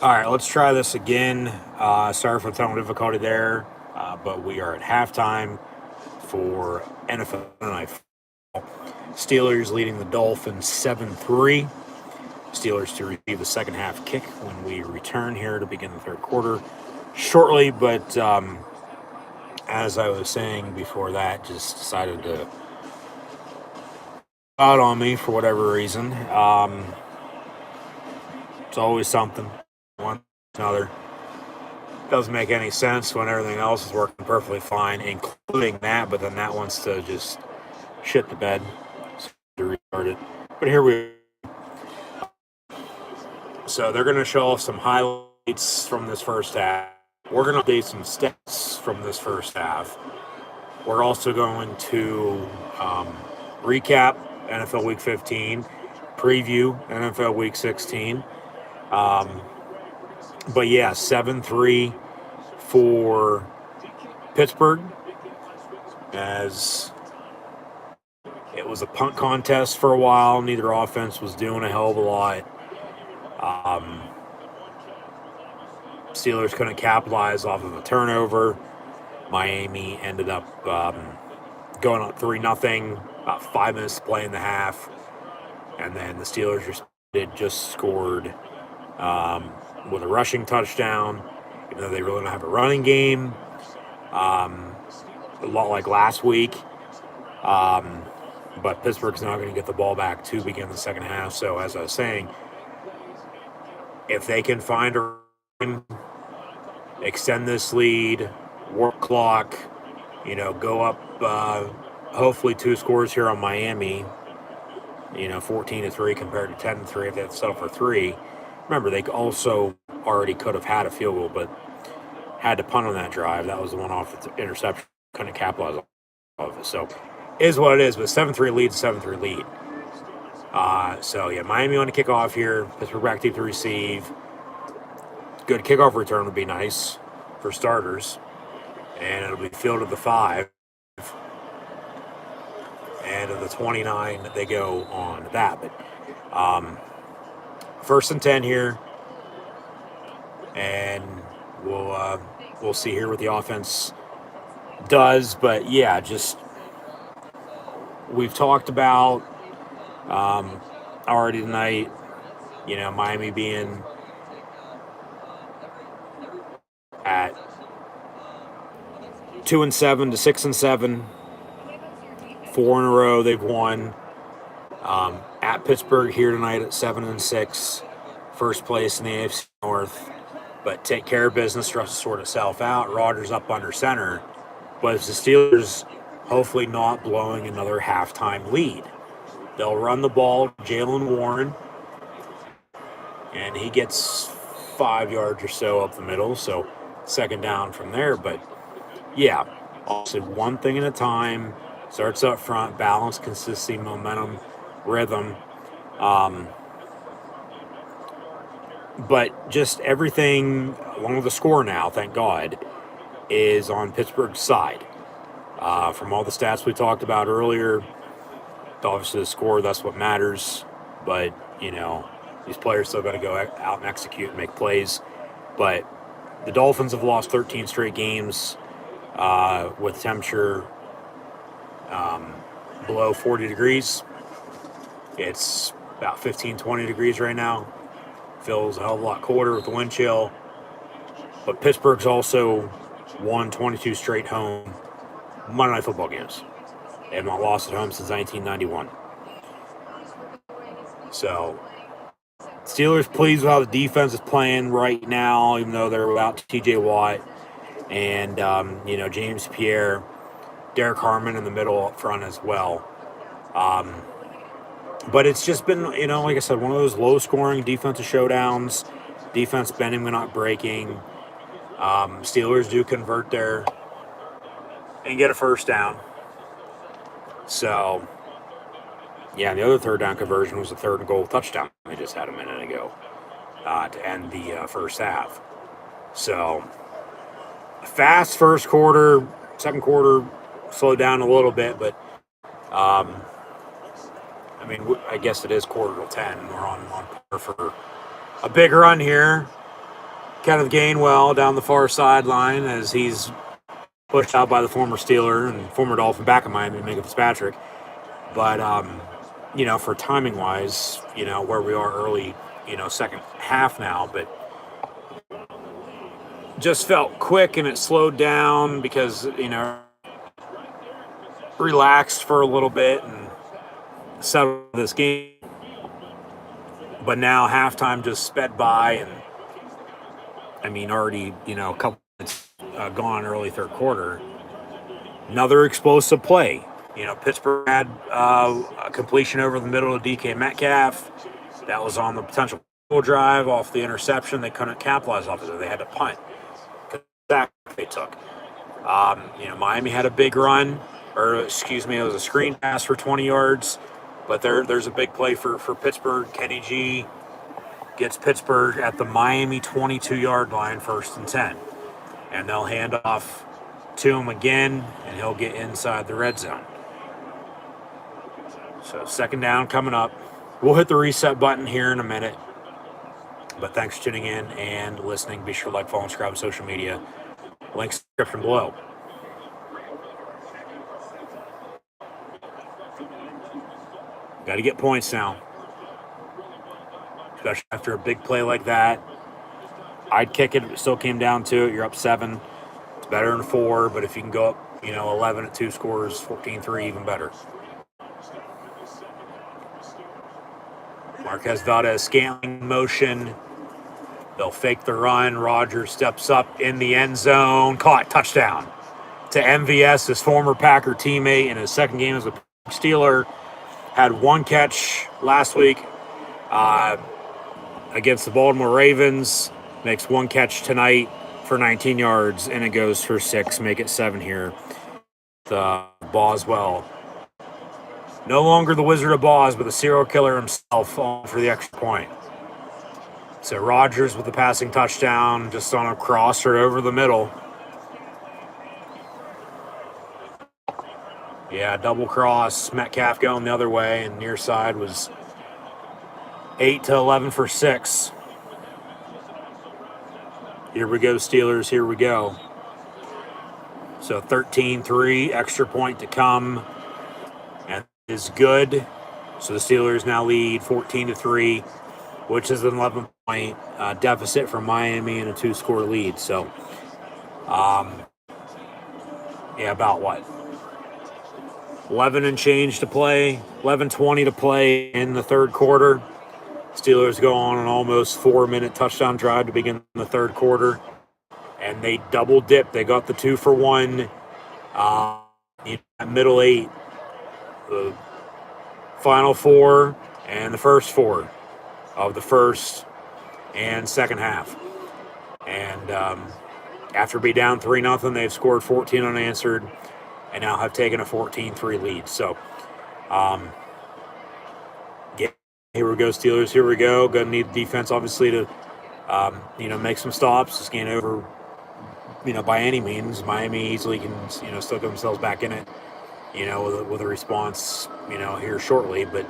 All right, let's try this again. Sorry for the technical difficulty there, but we are at halftime for NFL Tonight. Steelers leading the Dolphins 7-3. Steelers to receive the second half kick when we return here to begin the third quarter shortly. But as I was saying before that, just decided to out on me for whatever reason. It's always something, one another. Doesn't make any sense when everything else is working perfectly fine, including that. But then that wants to just shit the bed, so to restart it. But here we. So they're going to show off some highlights from this first half. We're going to update some stats from this first half. We're also going to recap NFL Week 15, preview NFL Week 16. But yeah, 7-3 for Pittsburgh, as it was a punt contest for a while. Neither offense was doing a hell of a lot. Steelers couldn't capitalize off of a turnover. Miami ended up going up 3-0, about 5 minutes to play in the half. And then the Steelers just scored with a rushing touchdown, even though they really don't have a running game. A lot like last week. But Pittsburgh's not going to get the ball back to begin the second half. So as I was saying, if they can find a run, extend this lead, work clock, go up hopefully 2 scores here on Miami, 14-3 compared to 10-3 if they have to settle for 3. Remember, they also already could have had a field goal, but had to punt on that drive. That was the one off the interception. Couldn't capitalize off of it. So, is what it is. But 7-3 lead, 7-3 lead. So, yeah, Miami on the kickoff here. Pittsburgh back deep to receive. Good kickoff return would be nice for starters. And it'll be field of the 5. And of the 29, they go on that. But first and 10 here. And we'll see here what the offense does. But, yeah, just we've talked about already tonight, Miami being at 2-7 to 6-7, 4 in a row they've won. At Pittsburgh here tonight at 7-6, first place in the AFC North. But take care of business, trust to sort itself out. Rodgers up under center, but it's the Steelers hopefully not blowing another halftime lead. They'll run the ball, Jalen Warren, and he gets 5 yards or so up the middle, so second down from there. But yeah, also one thing at a time. Starts up front, balance, consistency, momentum, rhythm. But just everything along with the score now, thank God, is on Pittsburgh's side. From all the stats we talked about earlier, obviously the score, that's what matters. But, these players still got to go out and execute and make plays. But the Dolphins have lost 13 straight games with temperature below 40 degrees. It's about 15, 20 degrees right now. Feels a hell of a lot colder with the wind chill. But Pittsburgh's also won 22 straight home Monday Night Football games. They have not lost at home since 1991. So, Steelers pleased with how the defense is playing right now, even though they're without T.J. Watt and, James Pierre, Derek Harmon in the middle up front as well. But it's just been, like I said, one of those low-scoring defensive showdowns. Defense bending but not breaking. Steelers do convert there and get a first down. So, yeah, the other third down conversion was a third and goal touchdown they just had a minute ago to end the first half. So, fast first quarter, second quarter slowed down a little bit, but I guess it is quarter till 10. We're on par for a big run here. Kenneth Gainwell down the far sideline as he's pushed out by the former Steeler and former Dolphin back in Miami, Minka Fitzpatrick. But, for timing wise, where we are early, second half now, but just felt quick and it slowed down because, relaxed for a little bit and settled this game. But now halftime just sped by and, already, a couple minutes gone early third quarter. Another explosive play. Pittsburgh had a completion over the middle of DK Metcalf. That was on the potential drive off the interception. They couldn't capitalize off of it. They had to punt. That they took. Miami had a big run, it was a screen pass for 20 yards. But there's a big play for Pittsburgh. Kenny G gets Pittsburgh at the Miami 22-yard line, 1st and 10. And they'll hand off to him again, and he'll get inside the red zone. So 2nd down coming up. We'll hit the reset button here in a minute. But thanks for tuning in and listening. Be sure to like, follow, and subscribe on social media. Links in the description below. Got to get points now. Especially after a big play like that. I'd kick it if it still came down to it. You're up 7. It's better than 4, but if you can go up, 11 at 2 scores, 14-3, even better. Marquez Valdez Scantling motion. They'll fake the run. Rodgers steps up in the end zone. Caught. Touchdown to MVS, his former Packer teammate in his second game as a Steeler. Had 1 catch last week against the Baltimore Ravens. Makes 1 catch tonight for 19 yards, and it goes for 6. Make it 7 here. The Boswell. No longer the Wizard of Boz, but the serial killer himself on for the extra point. So Rodgers with the passing touchdown, just on a crosser over the middle. Yeah, double cross. Metcalf going the other way, and near side was 8 to 11 for 6. Here we go, Steelers. Here we go. So 13-3, extra point to come. And is good. So the Steelers now lead 14-3, which is an 11-point deficit for Miami and a 2-score lead. So, about what? 11 and change to play, 11:20 to play in the third quarter. Steelers go on an almost 4-minute touchdown drive to begin the third quarter, and they double dip. They got the 2-for-1 middle 8, the final 4, and the first 4 of the first and second half. And after being down 3-0, they've scored 14 unanswered and now have taken a 14-3 lead. So, here we go, Steelers. Here we go. Going to need the defense, obviously, to, make some stops. Just gain over, by any means. Miami easily can, still get themselves back in it, with a response, here shortly. But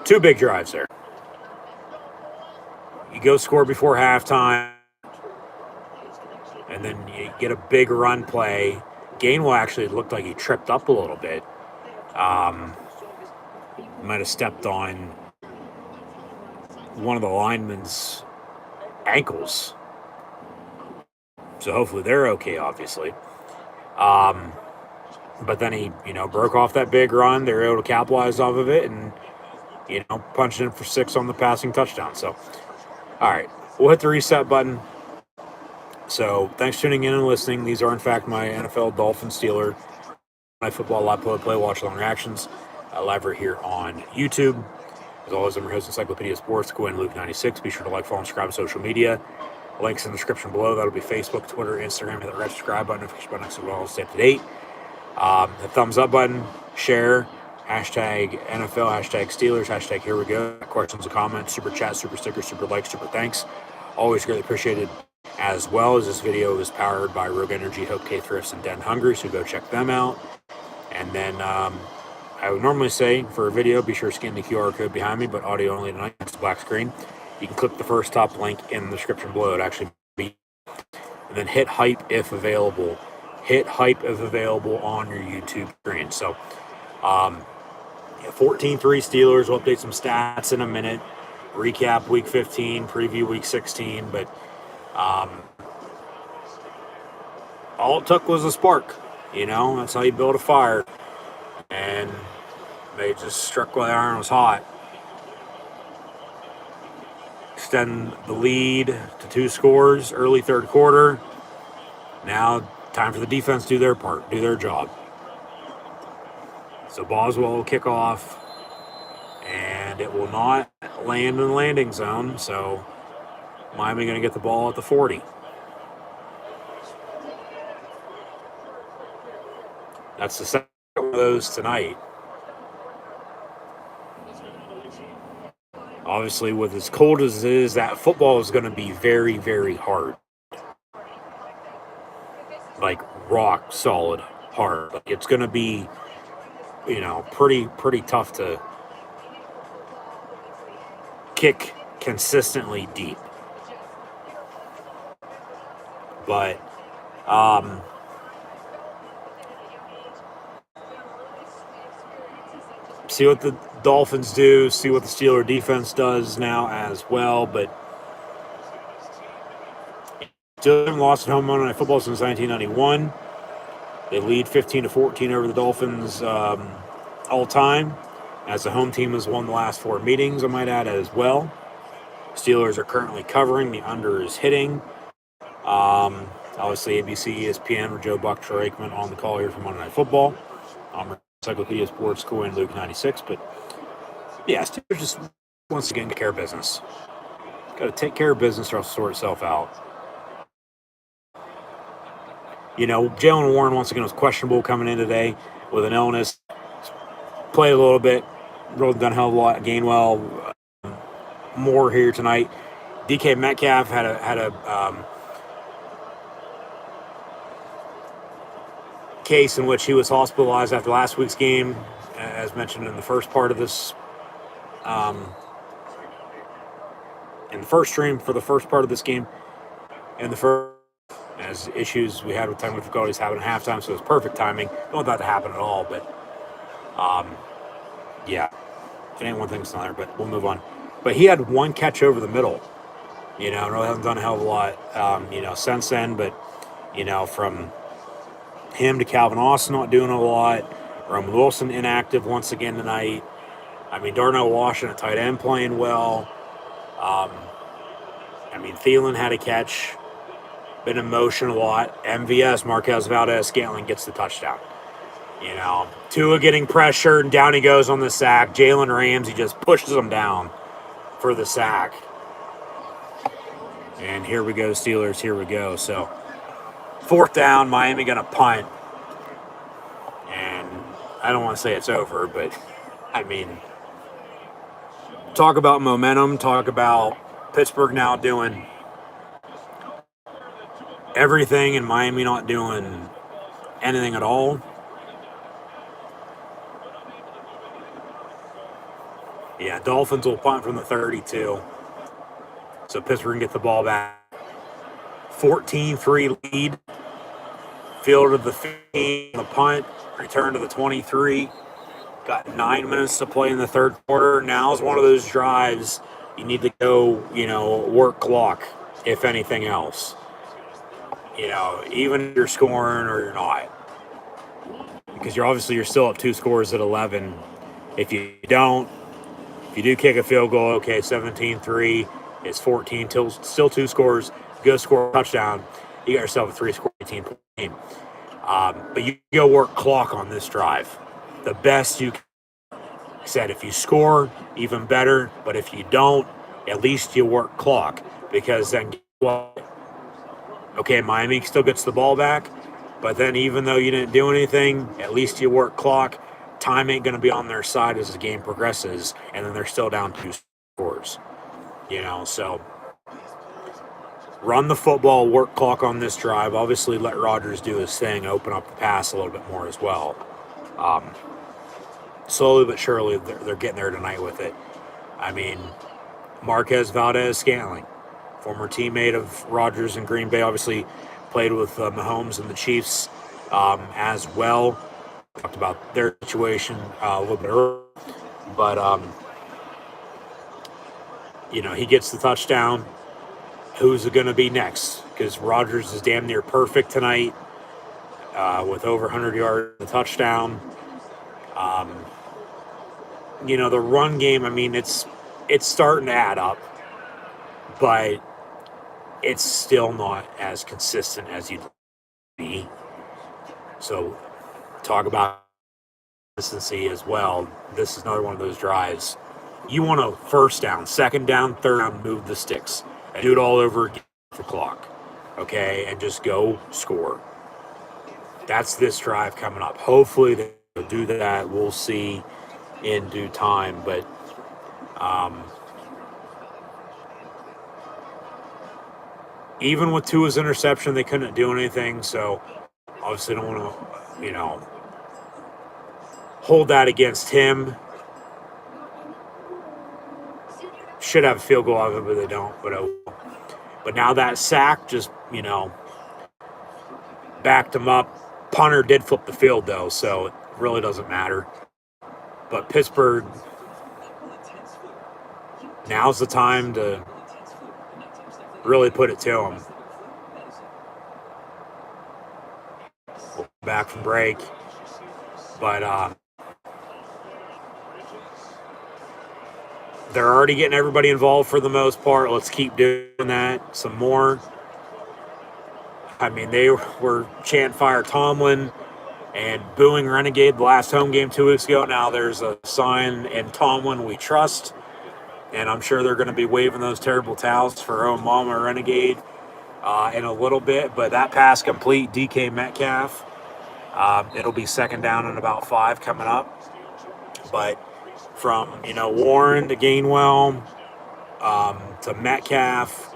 two big drives there. You go score before halftime, and then you get a big run play. Gainwell actually looked like he tripped up a little bit. Might have stepped on one of the linemen's ankles. So hopefully they're okay, obviously. But then he, broke off that big run. They were able to capitalize off of it and, punched in for 6 on the passing touchdown. So, all right, we'll hit the reset button. So thanks for tuning in and listening. These are, in fact, my NFL Dolphins Steeler, my football live play, watch along reactions, live right here on YouTube. As always, I'm your host, Encyclopedia Sports, Gwen Luke 96. Be sure to like, follow, and subscribe on social media. Links in the description below. That'll be Facebook, Twitter, Instagram. Hit the red subscribe button, notification button, so we'll stay up to date. The thumbs up button, share, hashtag NFL, hashtag Steelers, hashtag here we go. Questions and comments, super chat, super stickers, super likes, super thanks. Always greatly appreciated. As well as this video is powered by Rogue Energy, HopeKThrifts, and Den Hungry, so go check them out. And then I would normally say for a video, be sure to scan the QR code behind me, but audio only tonight. It's a black screen. You can click the first top link in the description below. It actually be, and then hit hype if available. Hit hype if available on your YouTube screen. So, 14-3 Steelers. We'll update some stats in a minute. Recap Week 15, preview Week 16, but all it took was a spark. That's how you build a fire. And they just struck while the iron was hot. Extend the lead to 2 scores early third quarter. Now, time for the defense to do their part, do their job. So Boswell will kick off, and it will not land in the landing zone. So Miami going to get the ball at the 40. That's the second one of those tonight. Obviously, with as cold as it is, that football is going to be very, very hard. Like rock solid hard. Like it's going to be, pretty tough to kick consistently deep. But see what the Dolphins do, see what the Steeler defense does now as well. But still haven't lost at home Monday Night Football since 1991. They lead 15-14 over the Dolphins all time, as the home team has won the last 4 meetings, I might add, as well. Steelers are currently covering. The under is hitting. Obviously, ABC, ESPN with Joe Buck, Troy Aikman on the call here for Monday Night Football. Encyclopedia Sports, Cool and Luke 96. But yeah, Steelers just once again take care of business. Got to take care of business or else sort itself out. Jalen Warren once again was questionable coming in today with an illness. Played a little bit, really done a hell of a lot. Gainwell more here tonight. DK Metcalf had a case in which he was hospitalized after last week's game, as mentioned in the first part of this, in the first stream for the first part of this game, and the first, as issues we had with time difficulties happening at halftime, so it was perfect timing. Don't want that to happen at all, but yeah, it ain't one thing, it's another, but we'll move on. But he had 1 catch over the middle, really hasn't done a hell of a lot, since then, but, from him to Calvin Austin not doing a lot. Roman Wilson inactive once again tonight. Darnell Washington, tight end, playing well. Thielen had a catch. Been in motion a lot. MVS, Marquez Valdez-Scantling, gets the touchdown. Tua getting pressured, and down he goes on the sack. Jalen Ramsey just pushes him down for the sack. And here we go, Steelers, here we go. So, 4th down, Miami going to punt. And I don't want to say it's over, but, talk about momentum, talk about Pittsburgh now doing everything and Miami not doing anything at all. Yeah, Dolphins will punt from the 32. So Pittsburgh can get the ball back. 14-3 lead. Field of the 15, the punt, return to the 23. Got 9 minutes to play in the third quarter. Now is one of those drives you need to go, work clock, if anything else. Even if you're scoring or you're not. Because you're still up 2 scores at 11. If you do kick a field goal, okay, 17-3, it's 14, still 2 scores, go score a touchdown, you got yourself a 3-score 18-point game. But you go work clock on this drive. The best you can. Said if you score, even better, but if you don't, at least you work clock. Because then, okay, Miami still gets the ball back, but then even though you didn't do anything, at least you work clock. Time ain't going to be on their side as the game progresses, and then they're still down 2 scores. So run the football, work clock on this drive. Obviously, let Rodgers do his thing, open up the pass a little bit more as well. slowly but surely, they're getting there tonight with it. I mean, Marquez Valdez-Scantling, former teammate of Rodgers in Green Bay, obviously played with Mahomes and the Chiefs as well. Talked about their situation a little bit earlier. But, he gets the touchdown. Who's it going to be next? Because Rodgers is damn near perfect tonight with over 100 yards and a touchdown. The run game, I mean, it's starting to add up, but it's still not as consistent as you'd be. So talk about consistency as well. This is another one of those drives. You want a first down, second down, third down, move the sticks. And do it all over again the clock. Okay? And just go score. That's this drive coming up. Hopefully they'll do that. We'll see in due time. But even with Tua's interception, they couldn't do anything. So obviously don't want to, hold that against him. Should have a field goal out of it, but they don't. But now that sack just, backed him up. Punter did flip the field, though, so it really doesn't matter. But Pittsburgh, now's the time to really put it to them. We'll be back from break. But they're already getting everybody involved for the most part. Let's keep doing that some more. I mean, they were chanting Fire Tomlin and booing Renegade the last home game 2 weeks ago. Now there's a sign in Tomlin we trust. And I'm sure they're going to be waving those terrible towels for Oh Mama Renegade in a little bit. But that pass complete, DK Metcalf. It'll be second down and about 5 coming up. But from, Warren to Gainwell to Metcalf.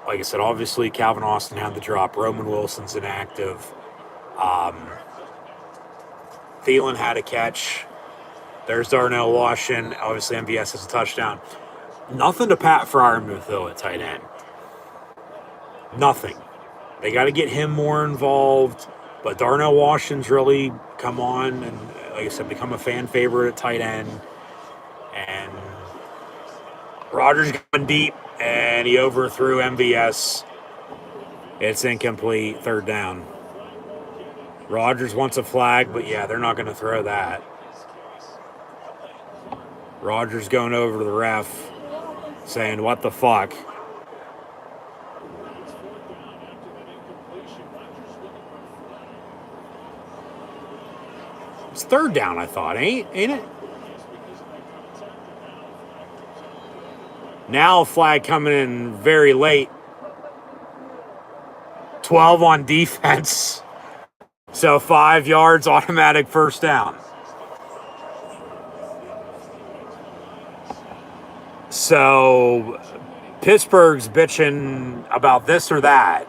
Like I said, obviously Calvin Austin had the drop. Roman Wilson's inactive. Thielen had a catch. There's Darnell Washington. Obviously MVS has a touchdown. Nothing to Pat Freiermuth, though, at tight end. Nothing. They got to get him more involved. But Darnell Washington's really come on and, like I said, become a fan favorite at tight end. And Rodgers going deep, and he overthrew MVS. It's incomplete, third down. Rodgers wants a flag, but yeah, they're not going to throw that. Rodgers going over to the ref, saying, "What the fuck?" It's third down, I thought, ain't it? Now flag coming in very late. 12 on defense. So 5 yards, automatic first down. So Pittsburgh's bitching about this or that.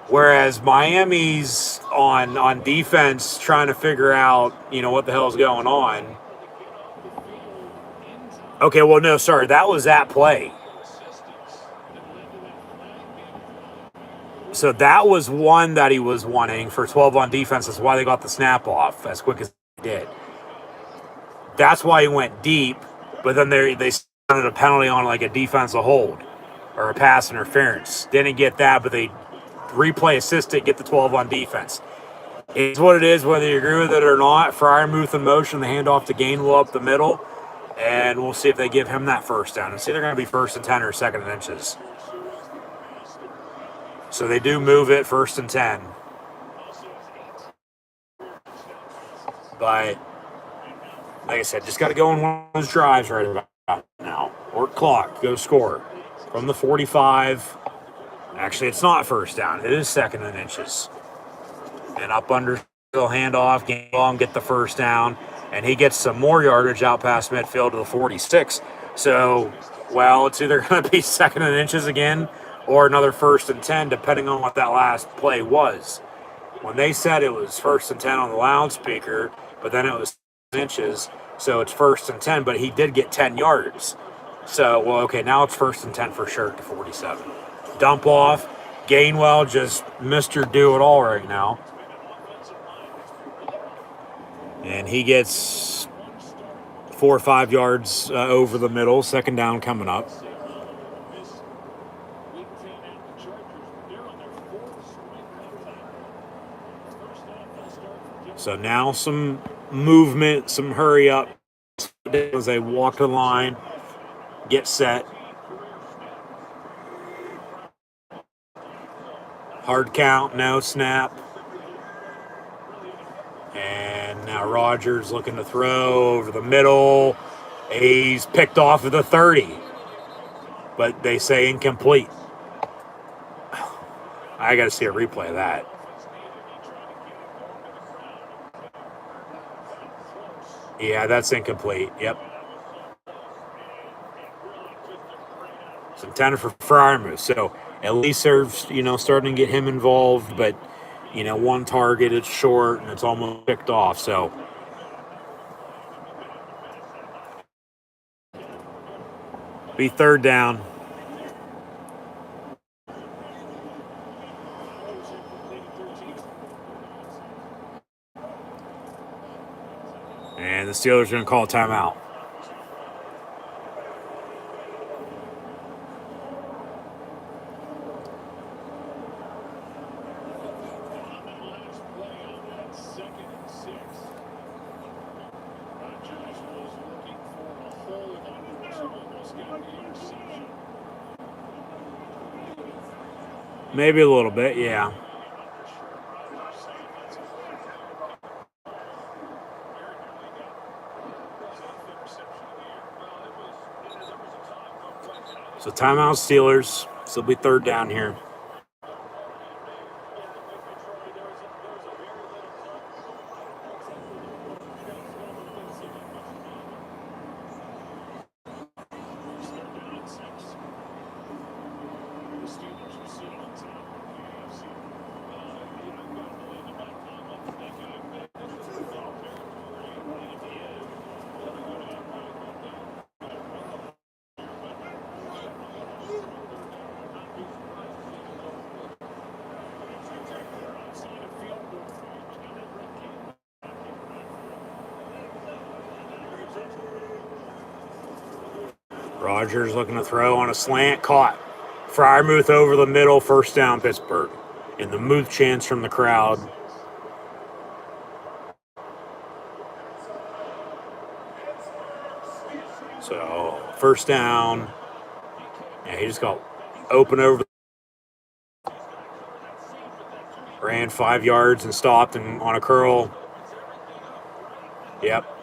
Whereas Miami's on defense trying to figure out, what the hell's going on. Okay, well, no, sorry. That was that play. So that was one that he was wanting for 12 on defense. That's why they got the snap off as quick as they did. That's why he went deep, but then they sounded a penalty on like a defensive hold or a pass interference. Didn't get that, but they replay assisted, get the 12 on defense. It's what it is, whether you agree with it or not. Freiermuth in motion, the handoff to Gainwell up the middle, and we'll see if they give him that first down. And see, they're going to be first and 10 or second and inches. So they do move it first and 10. But, like I said, just got to go on one of those drives right about now. Work clock, go score. From the 45. Actually, it's not first down. It is second and inches. And up under, handoff, Gainwell, get the first down. And he gets some more yardage out past midfield to the 46. So, well, it's either going to be second and inches again or another first and 10, depending on what that last play was. when they said it was 1st and 10 on the loudspeaker, but then it was inches, so it's 1st and 10, but he did get 10 yards. So, well, okay, now it's 1st and 10 for sure to 47. Dump off. Gainwell just Mr. Do-It-All right now. And he gets 4 or 5 yards over the middle. 2nd down coming up. So now some movement, some hurry up as they walk the line, get set. Hard count, no snap. And now Rodgers looking to throw over the middle. He's picked off of the 30, but they say incomplete. I got to see a replay of that. Yeah, that's incomplete. Yep. It's intended for Freiermuth. So at least they're, starting to get him involved, but, one target, it's short, and it's almost picked off. So be 3rd down. And the Steelers are going to call a timeout. Maybe a little bit, yeah. So timeout Steelers. So it'll be 3rd down here. Rodgers looking to throw on a slant, caught. Freiermuth over the middle, 1st down Pittsburgh. And the Muth chants from the crowd. So 1st down. Yeah, he just got open over. Ran 5 yards and stopped and on a curl. Yep.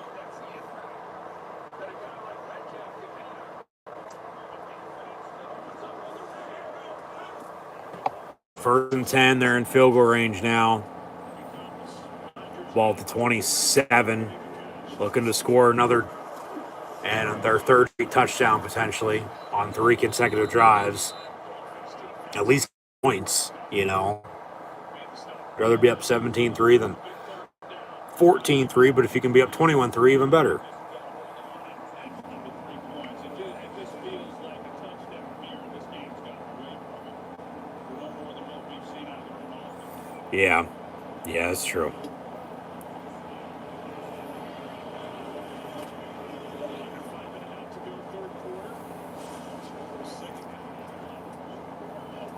First and 10, they're in field goal range now. Ball at the 27. Looking to score another and their 3rd touchdown potentially on 3 consecutive drives. At least points, I'd rather be up 17-3 than 14-3, but if you can be up 21-3, even better. Yeah, that's true.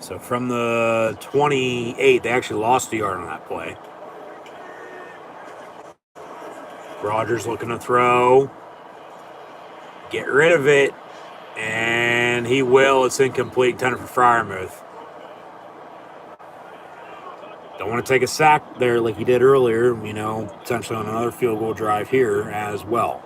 So from the 28, they actually lost a yard on that play. Rodgers looking to throw. Get rid of it. And he will. It's incomplete. Intended for Freiermuth. Don't want to take a sack there like he did earlier, potentially on another field goal drive here as well.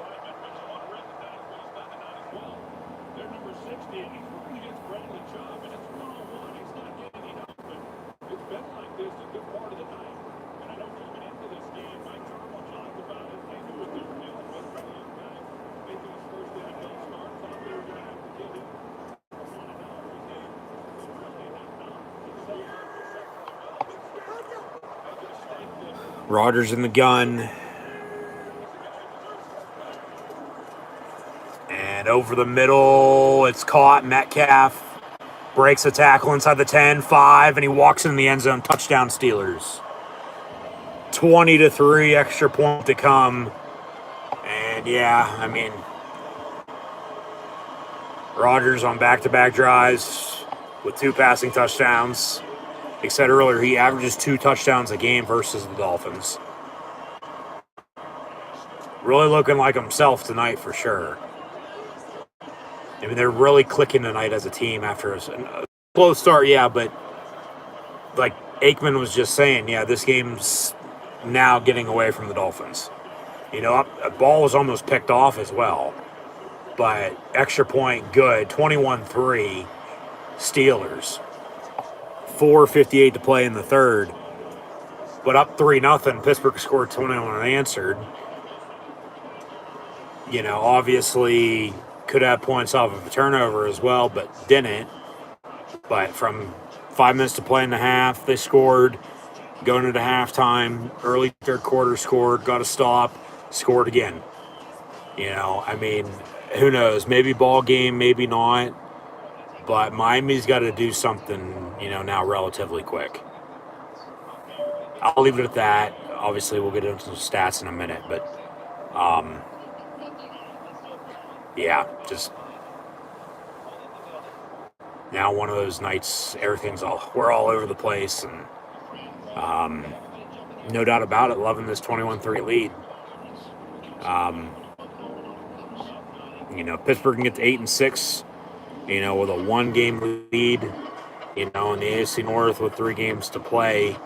Rodgers in the gun. And over the middle, it's caught. Metcalf breaks a tackle inside the 10-5, and he walks in the end zone. Touchdown Steelers. 20-3, extra point to come. And yeah, I mean, Rodgers on back-to-back drives with 2 passing touchdowns. Like I said earlier, he averages 2 touchdowns a game versus the Dolphins. Really looking like himself tonight for sure. I mean, they're really clicking tonight as a team after a slow start, yeah, but like Aikman was just saying, yeah, this game's now getting away from the Dolphins. You know, a ball was almost picked off as well, but extra point good, 21-3 Steelers. 4:58 to play in the third, but up 3-0. Pittsburgh scored 21 unanswered. You know, obviously could have points off of a turnover as well, but didn't. But from 5 minutes to play in the half, they scored. Going into halftime, early third quarter scored, got a stop, scored again. You know, I mean, who knows? Maybe ball game, maybe not. But Miami's got to do something, you know, now relatively quick. I'll leave it at that. Obviously, we'll get into some stats in a minute, but yeah, just now one of those nights, we're all over the place, and no doubt about it, loving this 21-3 lead. You know, Pittsburgh can get to 8-6, you know, with a 1-game lead, you know, in the AFC North with 3 games to play,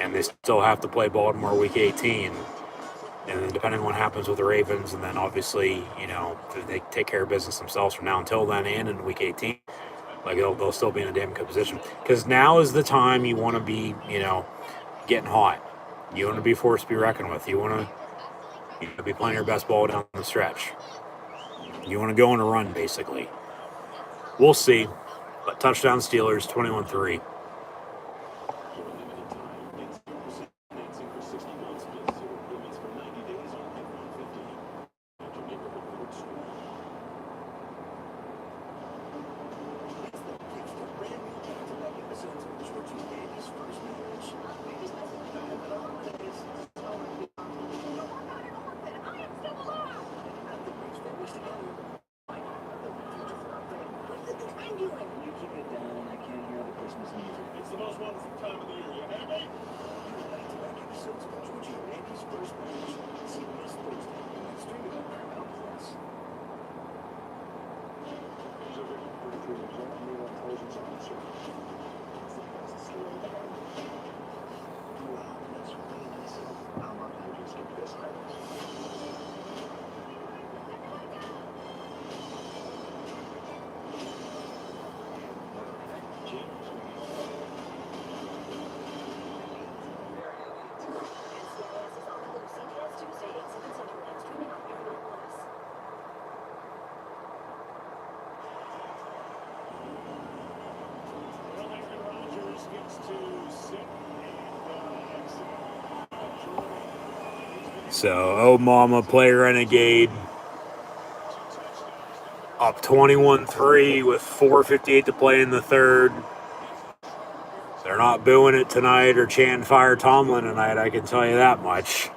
and they still have to play Baltimore week 18. And then depending on what happens with the Ravens, and then obviously, you know, they take care of business themselves from now until then and in week 18, like they'll still be in a damn good position. Because now is the time you want to be, you know, getting hot. You want to be a force to be reckoned with. You want to be playing your best ball down the stretch. You want to go on a run, basically. We'll see. But touchdown Steelers, 21-3. So, oh mama, play renegade. Up 21-3 with 4:58 to play in the third. They're not booing it tonight or chanting Fire Tomlin tonight, I can tell you that much.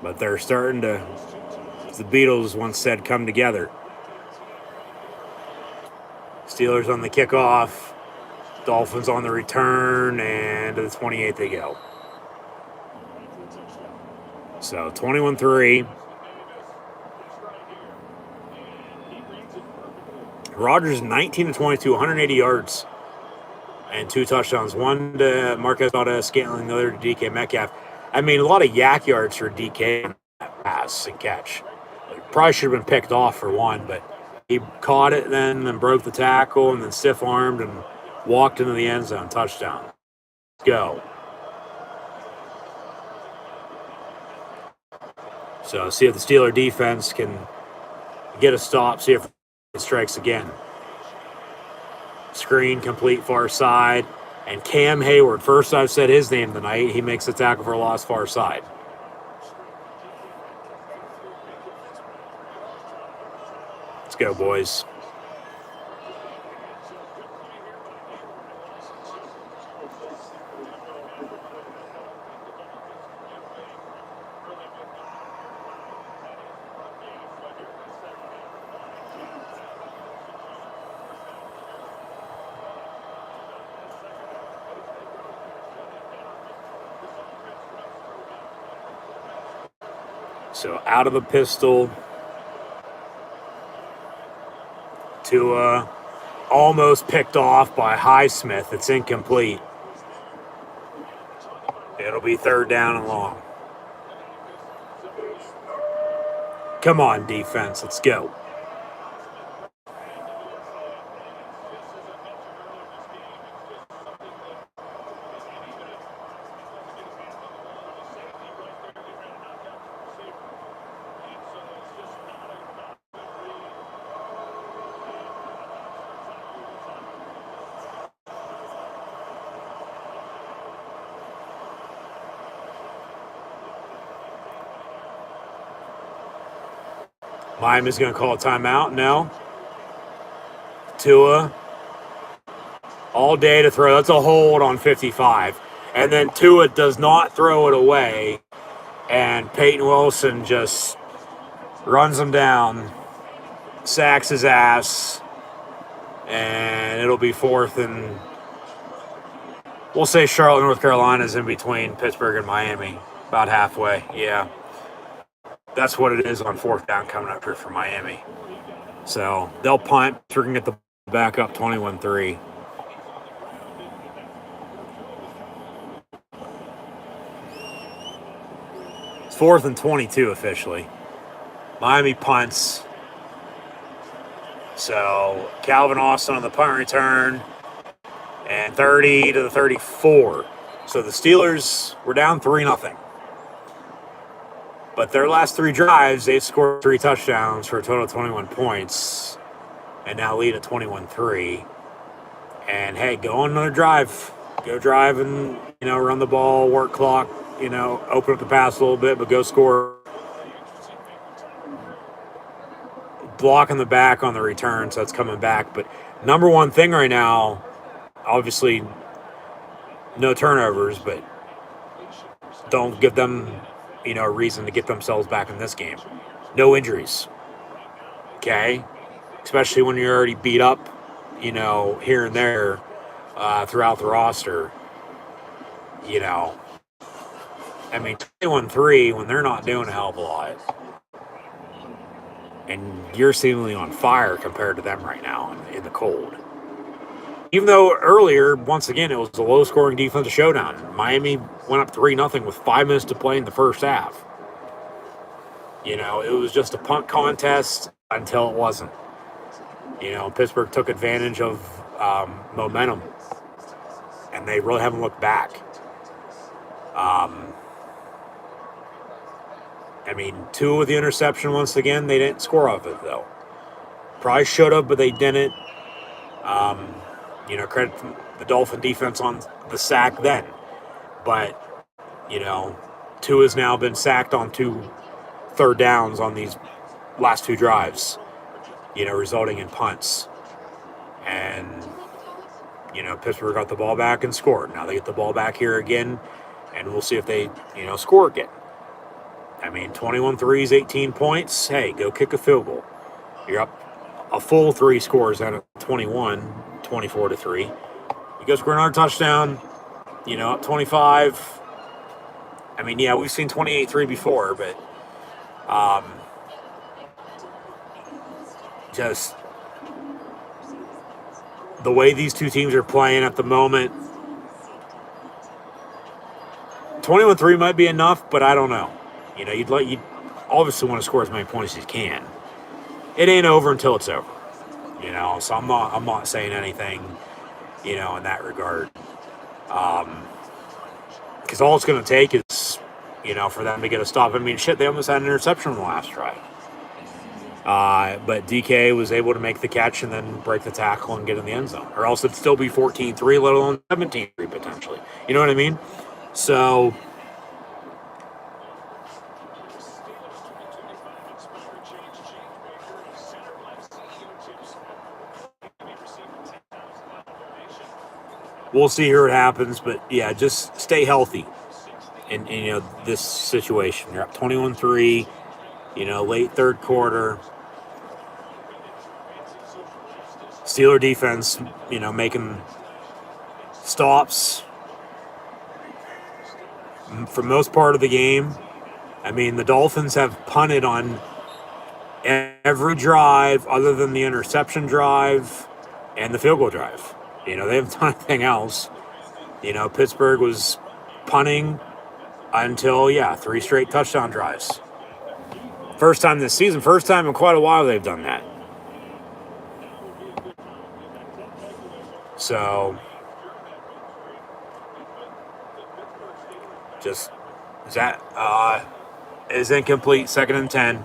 But they're starting to, as the Beatles once said, come together. Steelers on the kickoff. Dolphins on the return, and to the 28th they go. So 21-3. Rodgers 19-22, 180 yards, and 2 touchdowns. One to Marquez Valdes-Scantling, the other to DK Metcalf. I mean, a lot of yak yards for DK in that pass and catch. Probably should have been picked off for one, but he caught it then broke the tackle and then stiff-armed and walked into the end zone. Touchdown. Let's go. So see if the Steeler defense can get a stop. See if it strikes again. screen, complete far side. And Cam Hayward, first I've said his name tonight, he makes the tackle for a loss far side. Let's go, boys. So out of the pistol. Tua almost picked off by Highsmith. It's incomplete. It'll be 3rd down and long. Come on, defense. Let's go. Miami's going to call a timeout. No. Tua. All day to throw. That's a hold on 55. And then Tua does not throw it away. And Peyton Wilson just runs him down. Sacks his ass. And it'll be 4th and... We'll say Charlotte, North Carolina is in between Pittsburgh and Miami. About halfway. Yeah. That's what it is on 4th down coming up here for Miami. So they'll punt. We're going to get the back up 21-3. It's 4th and 22 officially. Miami punts. So Calvin Austin on the punt return. And 30 to the 34. So the Steelers were down 3-0. But their last 3 drives, they've scored 3 touchdowns for a total of 21 points. And now lead at 21-3. And, hey, go on another drive. Go drive and, run the ball, work clock, open up the pass a little bit, but go score. Block in the back on the return, so it's coming back. But number one thing right now, obviously, no turnovers, but don't give them a reason to get themselves back in this game. No injuries. Okay? Especially when you're already beat up, here and there throughout the roster. 21-3 when they're not doing a hell of a lot. And you're seemingly on fire compared to them right now in the cold. Even though earlier, once again, it was a low-scoring defensive showdown. Miami went up 3-0 with 5 minutes to play in the first half. It was just a punt contest until it wasn't. Pittsburgh took advantage of momentum, and they really haven't looked back. Tua with the interception once again. They didn't score off it, though. Probably should have, but they didn't. Credit the Dolphin defense on the sack then. But, Tua's now been sacked on 2 third downs on these last 2 drives, resulting in punts. And, Pittsburgh got the ball back and scored. Now they get the ball back here again, and we'll see if they, score again. 21-3 is 18 points. Hey, go kick a field goal. You're up a full 3 scores out of 21. 24-3. You go score another touchdown, up 25. We've seen 28-3 before, but just the way these two teams are playing at the moment, 21-3 might be enough, but I don't know. You'd obviously want to score as many points as you can. It ain't over until it's over. So I'm not saying anything, in that regard. Because all it's going to take is, for them to get a stop. They almost had an interception on the last drive. But DK was able to make the catch and then break the tackle and get in the end zone. Or else it'd still be 14-3, let alone 17-3 potentially. You know what I mean? So we'll see here what happens. But yeah, just stay healthy in this situation. You're up 21-3, late third quarter. Steeler defense, making stops for most part of the game. I mean, the Dolphins have punted on every drive other than the interception drive and the field goal drive. They haven't done anything else. Pittsburgh was punting until, 3 straight touchdown drives. First time this season, first time in quite a while they've done that. So, just that is incomplete. 2nd and 10.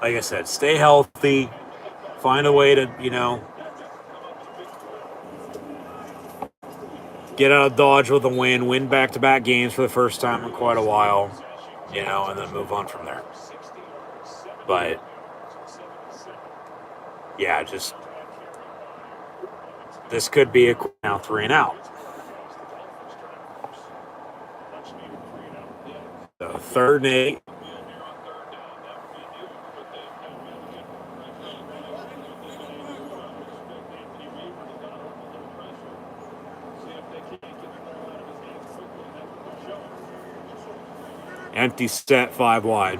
Like I said, stay healthy. Find a way to, get out of Dodge with a win back-to-back games for the first time in quite a while, and then move on from there. But, yeah, just this could be now 3 and out. So 3rd and 8. Empty set, 5 wide.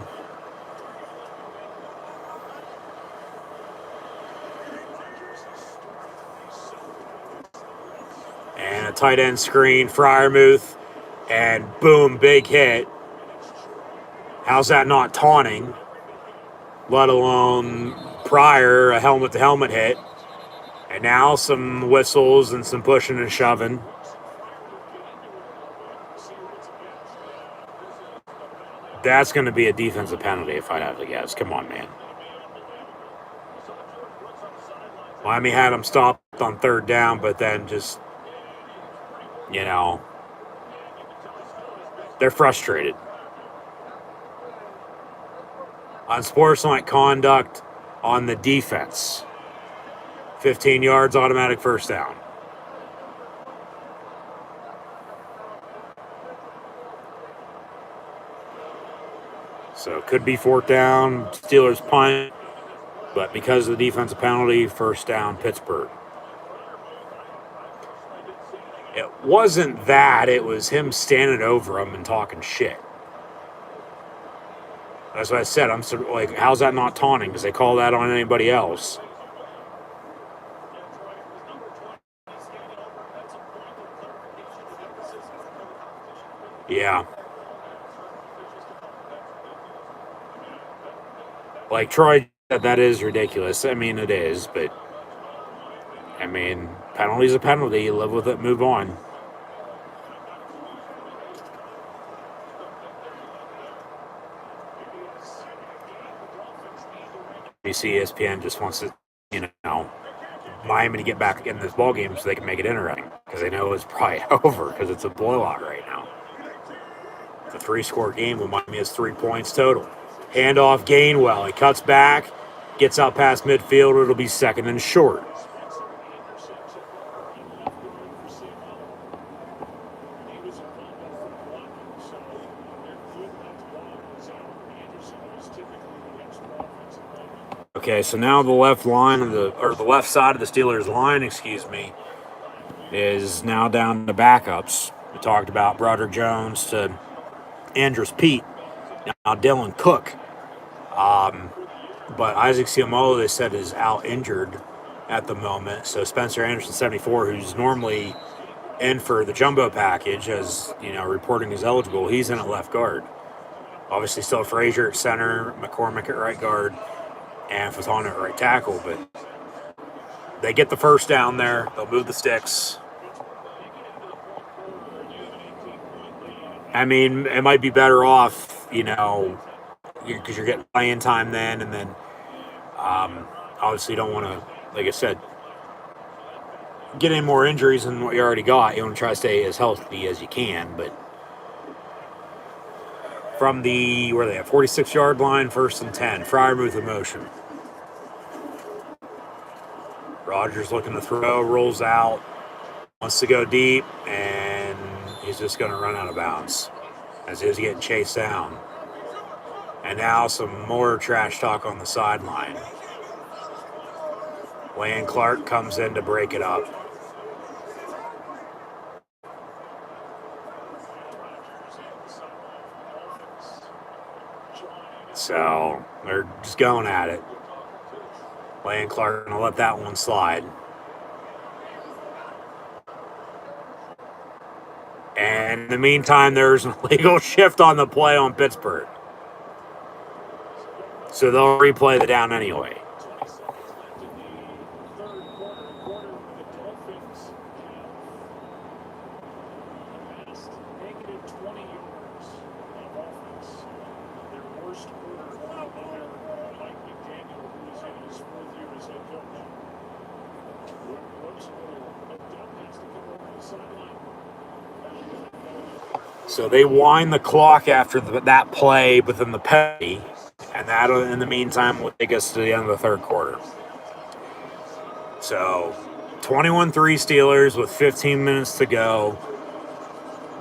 And a tight end screen, Freiermuth, and boom, big hit. How's that not taunting? Let alone prior, a helmet-to-helmet hit. And now some whistles and some pushing and shoving. That's going to be a defensive penalty if I'd have to guess. Come on, man. Miami had him stopped on 3rd down, but then just, they're frustrated. Unsportsmanlike conduct on the defense. 15 yards, automatic first down. So it could be 4th down, Steelers punt, but because of the defensive penalty, 1st down, Pittsburgh. It wasn't that, it was him standing over him and talking shit. That's what I said. I'm sort of like, how's that not taunting? Because they call that on anybody else. Yeah. Like Troy said, that is ridiculous. I mean, it is, but penalty's a penalty. You live with it, move on. You see ESPN just wants to, Miami to get back in this ball game so they can make it interesting because they know it's probably over because it's a blowout right now. It's a 3-score game when Miami has 3 points total. Handoff, Gainwell. He cuts back, gets out past midfield. It'll be 2nd and short. Okay, so now the left line of the left side of the Steelers line, is now down to backups. We talked about Broderick Jones to Andrus Peat. Now Dylan Cook. But Isaac Seumalo, they said, is out injured at the moment. So Spencer Anderson, 74, who's normally in for the jumbo package, as reporting is eligible, he's in at left guard. Obviously still Frazier at center, McCormick at right guard, and Fatone at right tackle. But they get the first down there. They'll move the sticks. I mean, it might be better off, because you're getting playing time then, and then Obviously, you don't want to, like I said, get any more injuries than what you already got. You want to try to stay as healthy as you can. But from the, where are they at, 46-yard line, 1st and 10, Freiermuth in motion. Rodgers looking to throw, rolls out, wants to go deep, and he's just going to run out of bounds as he was getting chased down. And now some more trash talk on the sideline. Wayne Clark comes in to break it up. So they're just going at it. Wayne Clark going to let that one slide. And in the meantime, there's an illegal shift on the play on Pittsburgh. So they'll replay the down anyway. So they wind the clock after that play within the penalty, and that, in the meantime, will take us to the end of the third quarter. So 21-3 Steelers with 15 minutes to go.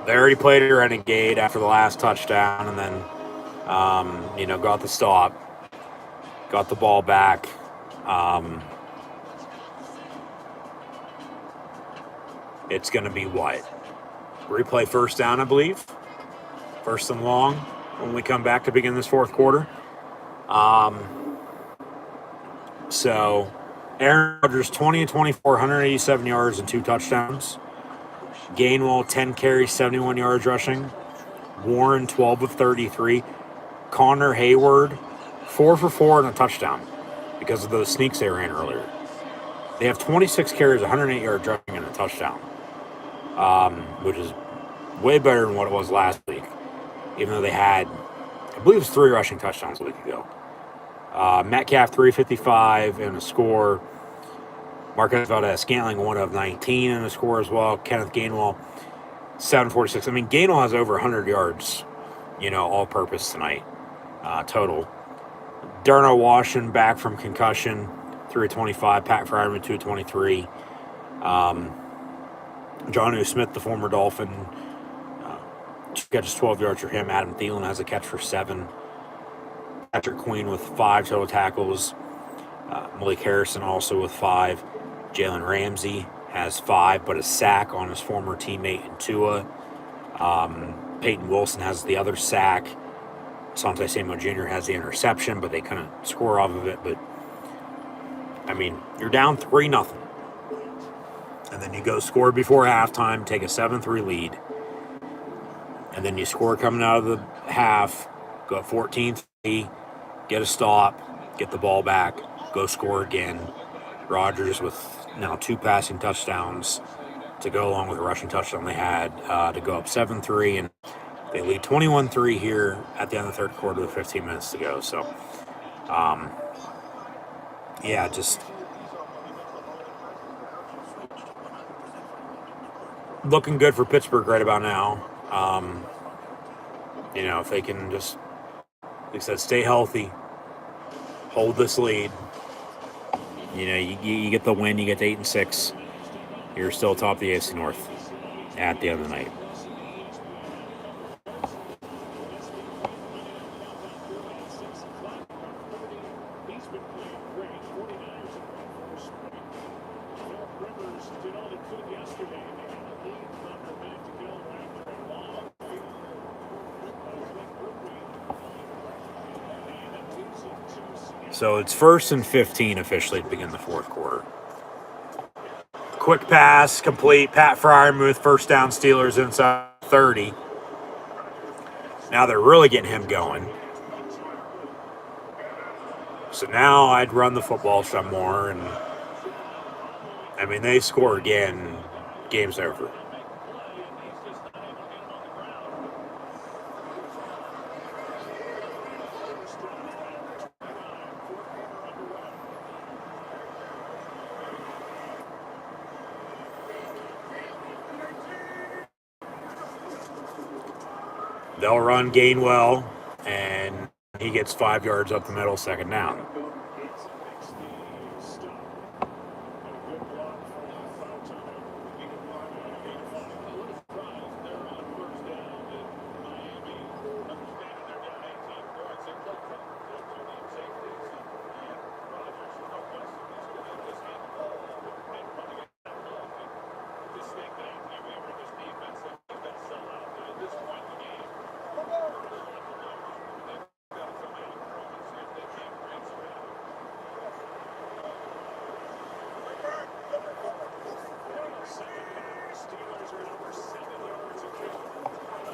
They already played a renegade after the last touchdown, and then, got the stop, got the ball back. It's going to be what? Replay first down, I believe. First and long when we come back to begin this fourth quarter. So Aaron Rodgers, 20-24, 187 yards and 2 touchdowns. Gainwell, 10 carries, 71 yards rushing. Warren, 12 of 33. Connor Hayward, 4 for 4 and a touchdown because of those sneaks they ran earlier. They have 26 carries, 108 yards rushing and a touchdown, which is way better than what it was last week, even though they had, I believe it was 3 rushing touchdowns a week ago. Metcalf, 355 and a score. Marquez Valdez-Scantling, 1 of 19 and a score as well. Kenneth Gainwell, 746. I mean, Gainwell has over 100 yards, all-purpose tonight, total. Darnell Washington back from concussion, 325. Pat Freiermuth, 223. Jonnu Smith, the former Dolphin, 2 catches, 12 yards for him. Adam Thielen has a catch for 7. Patrick Queen with 5 total tackles. Malik Harrison also with 5. Jalen Ramsey has 5, but a sack on his former teammate in Tua. Peyton Wilson has the other sack. Asante Samuel Jr. has the interception, but they couldn't score off of it. But, I mean, you're down 3-0. And then you go score before halftime, take a 7-3 lead. And then you score coming out of the half, go up 14-3, get a stop, get the ball back, go score again. Rodgers with now 2 passing touchdowns to go along with the rushing touchdown they had to go up 7-3. And they lead 21-3 here at the end of the third quarter with 15 minutes to go. So, just looking good for Pittsburgh right about now. If they can just, like I said, stay healthy, hold this lead. You get the win, you get to 8-6. You're still top of the AFC North at the end of the night. So it's 1st and 15 officially to begin the fourth quarter. Quick pass, complete. Pat Freiermuth, first down, Steelers inside 30. Now they're really getting him going. So now I'd run the football some more. And, I mean, they score again, game's over. They'll run Gainwell, and he gets 5 yards up the middle, second down.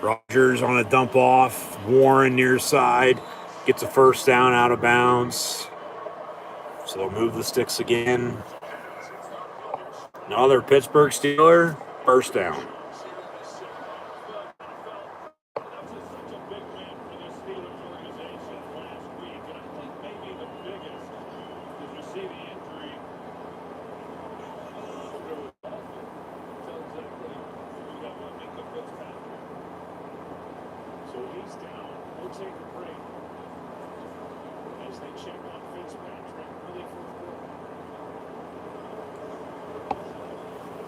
Rodgers on a dump off. Warren near side gets a first down out of bounds. So they'll move the sticks again. Another Pittsburgh Steeler, first down.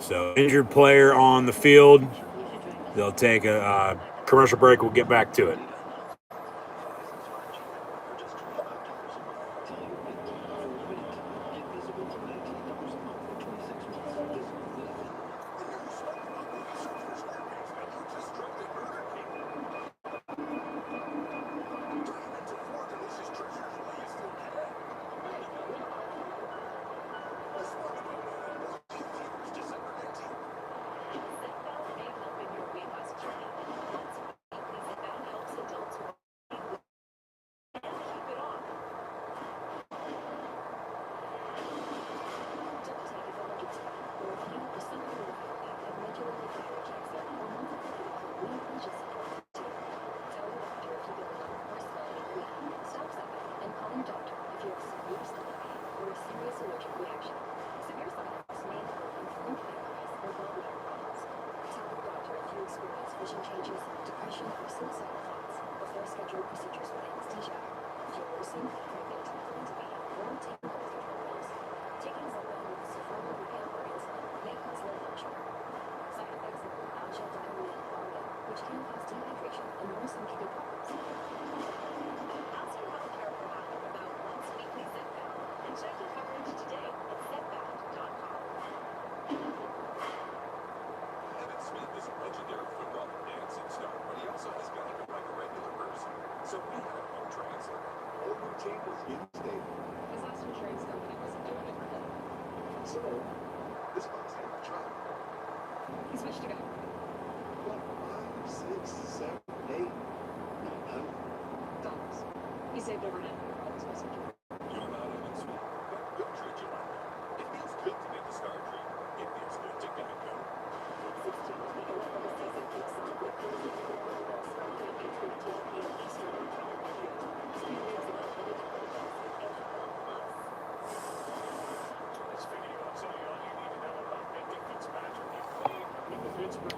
So injured player on the field. They'll take a commercial break. We'll get back to it.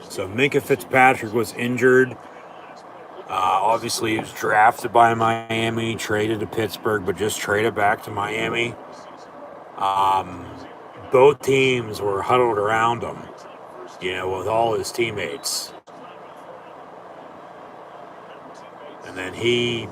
So Minkah Fitzpatrick was injured. Obviously, he was drafted by Miami, traded to Pittsburgh, but just traded back to Miami. Both teams were huddled around him, with all his teammates. And then he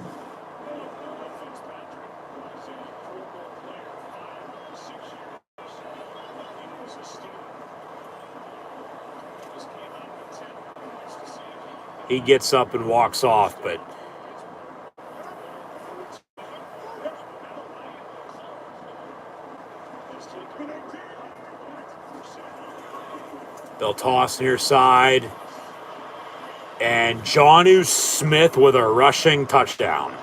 gets up and walks off, but they'll toss near side. And Jonnu Smith with a rushing touchdown.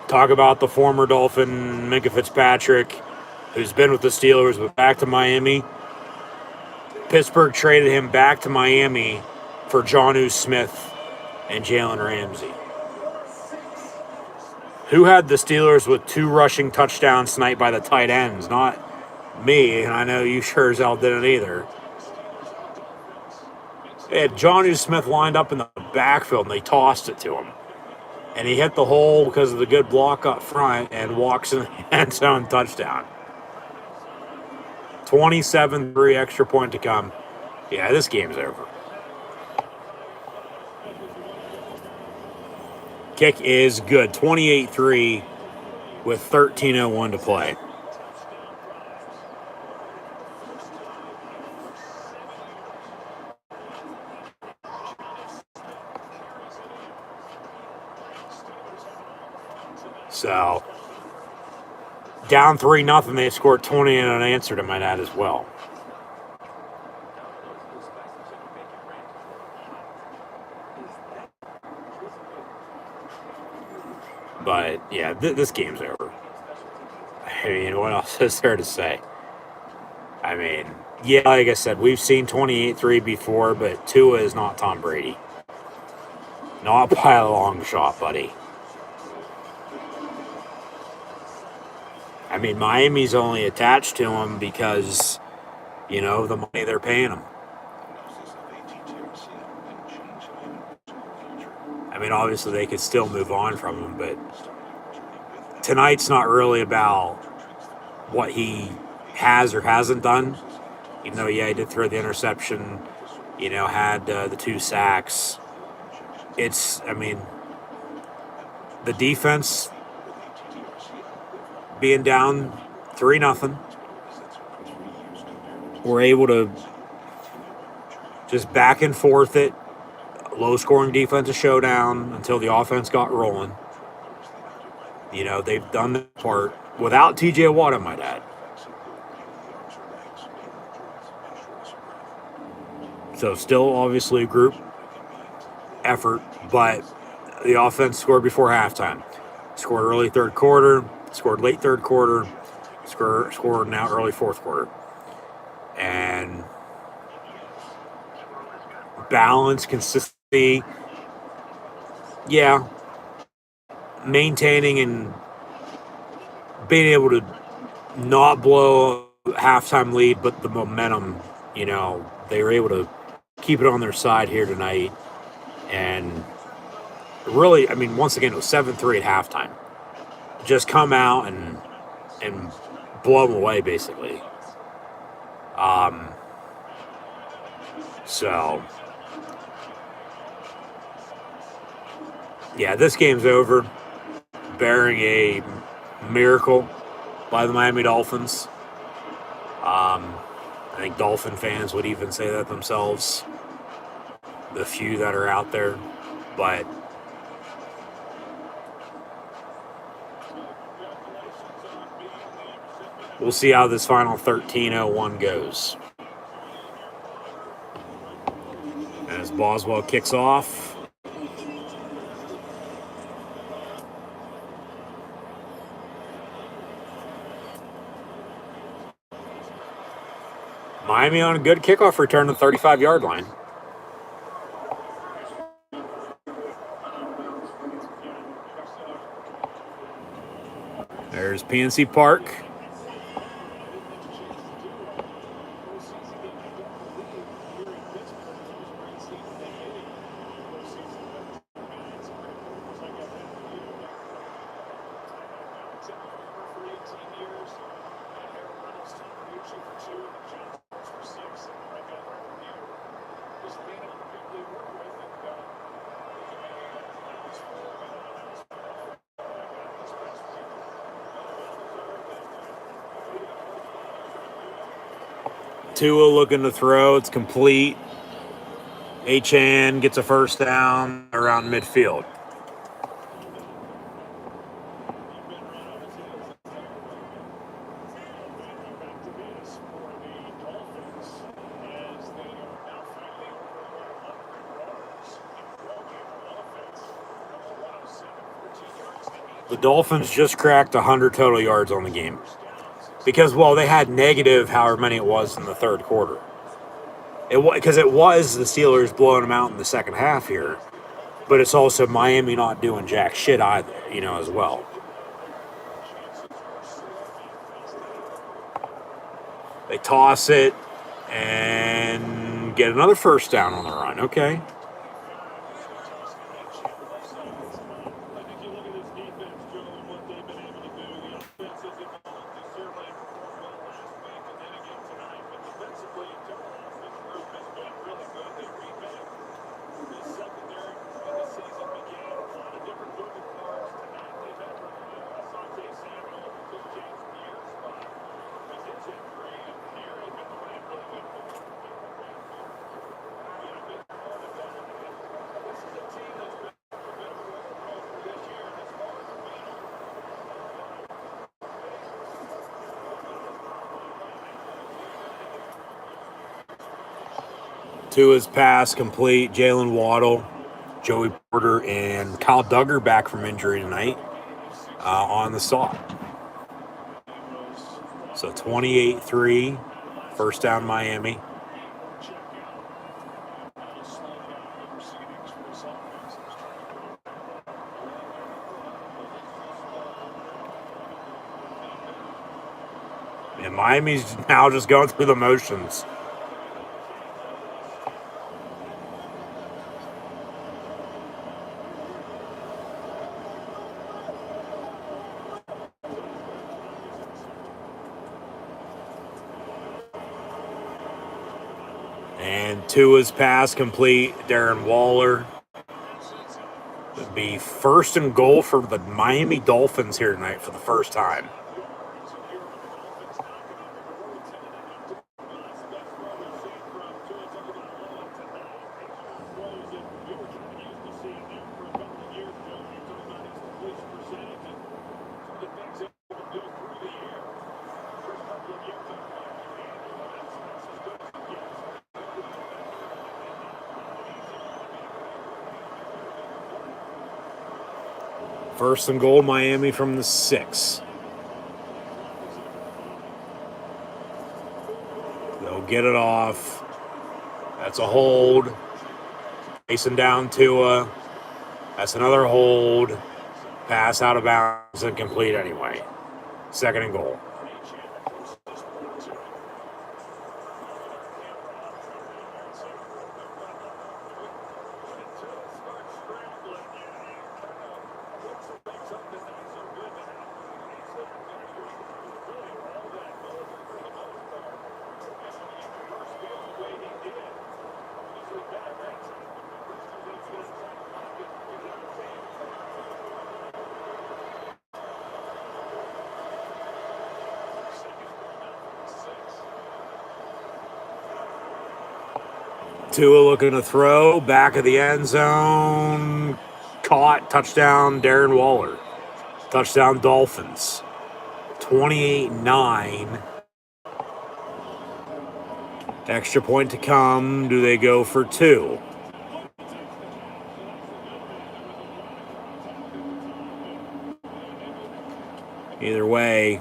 Talk about the former Dolphin, Minkah Fitzpatrick, who's been with the Steelers, but back to Miami. Pittsburgh traded him back to Miami for Jonnu Smith and Jalen Ramsey. Who had the Steelers with 2 rushing touchdowns tonight by the tight ends? Not me, and I know you sure as hell didn't either. They had Johnny Smith lined up in the backfield, and they tossed it to him. And he hit the hole because of the good block up front and walks in the end zone, touchdown. 27-3, extra point to come. Yeah, this game's over. Kick is good. 28-3 with 13:01 to play. So, down 3-0, they scored 20 and unanswered, I might add, as well. But, yeah, this game's over. I mean, what else is there to say? I mean, yeah, like I said, we've seen 28-3 before, but Tua is not Tom Brady. Not by a long shot, buddy. I mean, Miami's only attached to him because, you know, the money they're paying him. I mean, obviously they could still move on from him, but tonight's not really about what he has or hasn't done. Even though, yeah, he did throw the interception, you know, had the 2 sacks. It's, I mean, the defense being down 3-0, we're able to just back and forth it. Low-scoring defensive showdown until the offense got rolling. You know, they've done the part without TJ Watt, I might add. So still obviously a group effort, but the offense scored before halftime. Scored early third quarter, scored late third quarter, scored now early fourth quarter. And balance, consistency, yeah, maintaining and being able to not blow a halftime lead, but the momentum, you know, they were able to keep it on their side here tonight. And really, I mean, once again, it was 7-3 at halftime. Just come out and blow them away, basically. So, yeah, this game's over, bearing a miracle by the Miami Dolphins. I think Dolphin fans would even say that themselves, the few that are out there. But we'll see how this final 13:01 goes. As Boswell kicks off. Miami on a good kickoff return to the 35-yard line. There's PNC Park. Tua looking to throw. It's complete. HN gets a first down around midfield. The Dolphins just cracked 100 total yards on the game. Because, well, they had negative however many it was in the third quarter. Because it was the Steelers blowing them out in the second half here. But it's also Miami not doing jack shit either, you know, as well. They toss it, and get another first down on the run. Okay. Tua's pass complete. Jalen Waddle, Joey Porter, and Kyle Duggar back from injury tonight on the stop. So 28-3, first down Miami. And Miami's now just going through the motions. And Tua's pass complete. Darren Waller. It'll be first and goal for the Miami Dolphins here tonight for the first time. First and goal, Miami from the 6. They'll get it off. That's a hold. Chasing down Tua. That's another hold. Pass out of bounds and complete anyway. Second and goal. Tua looking to throw, back of the end zone, caught, touchdown, Darren Waller. Touchdown, Dolphins. 28-9. Extra point to come. Do they go for 2? Either way,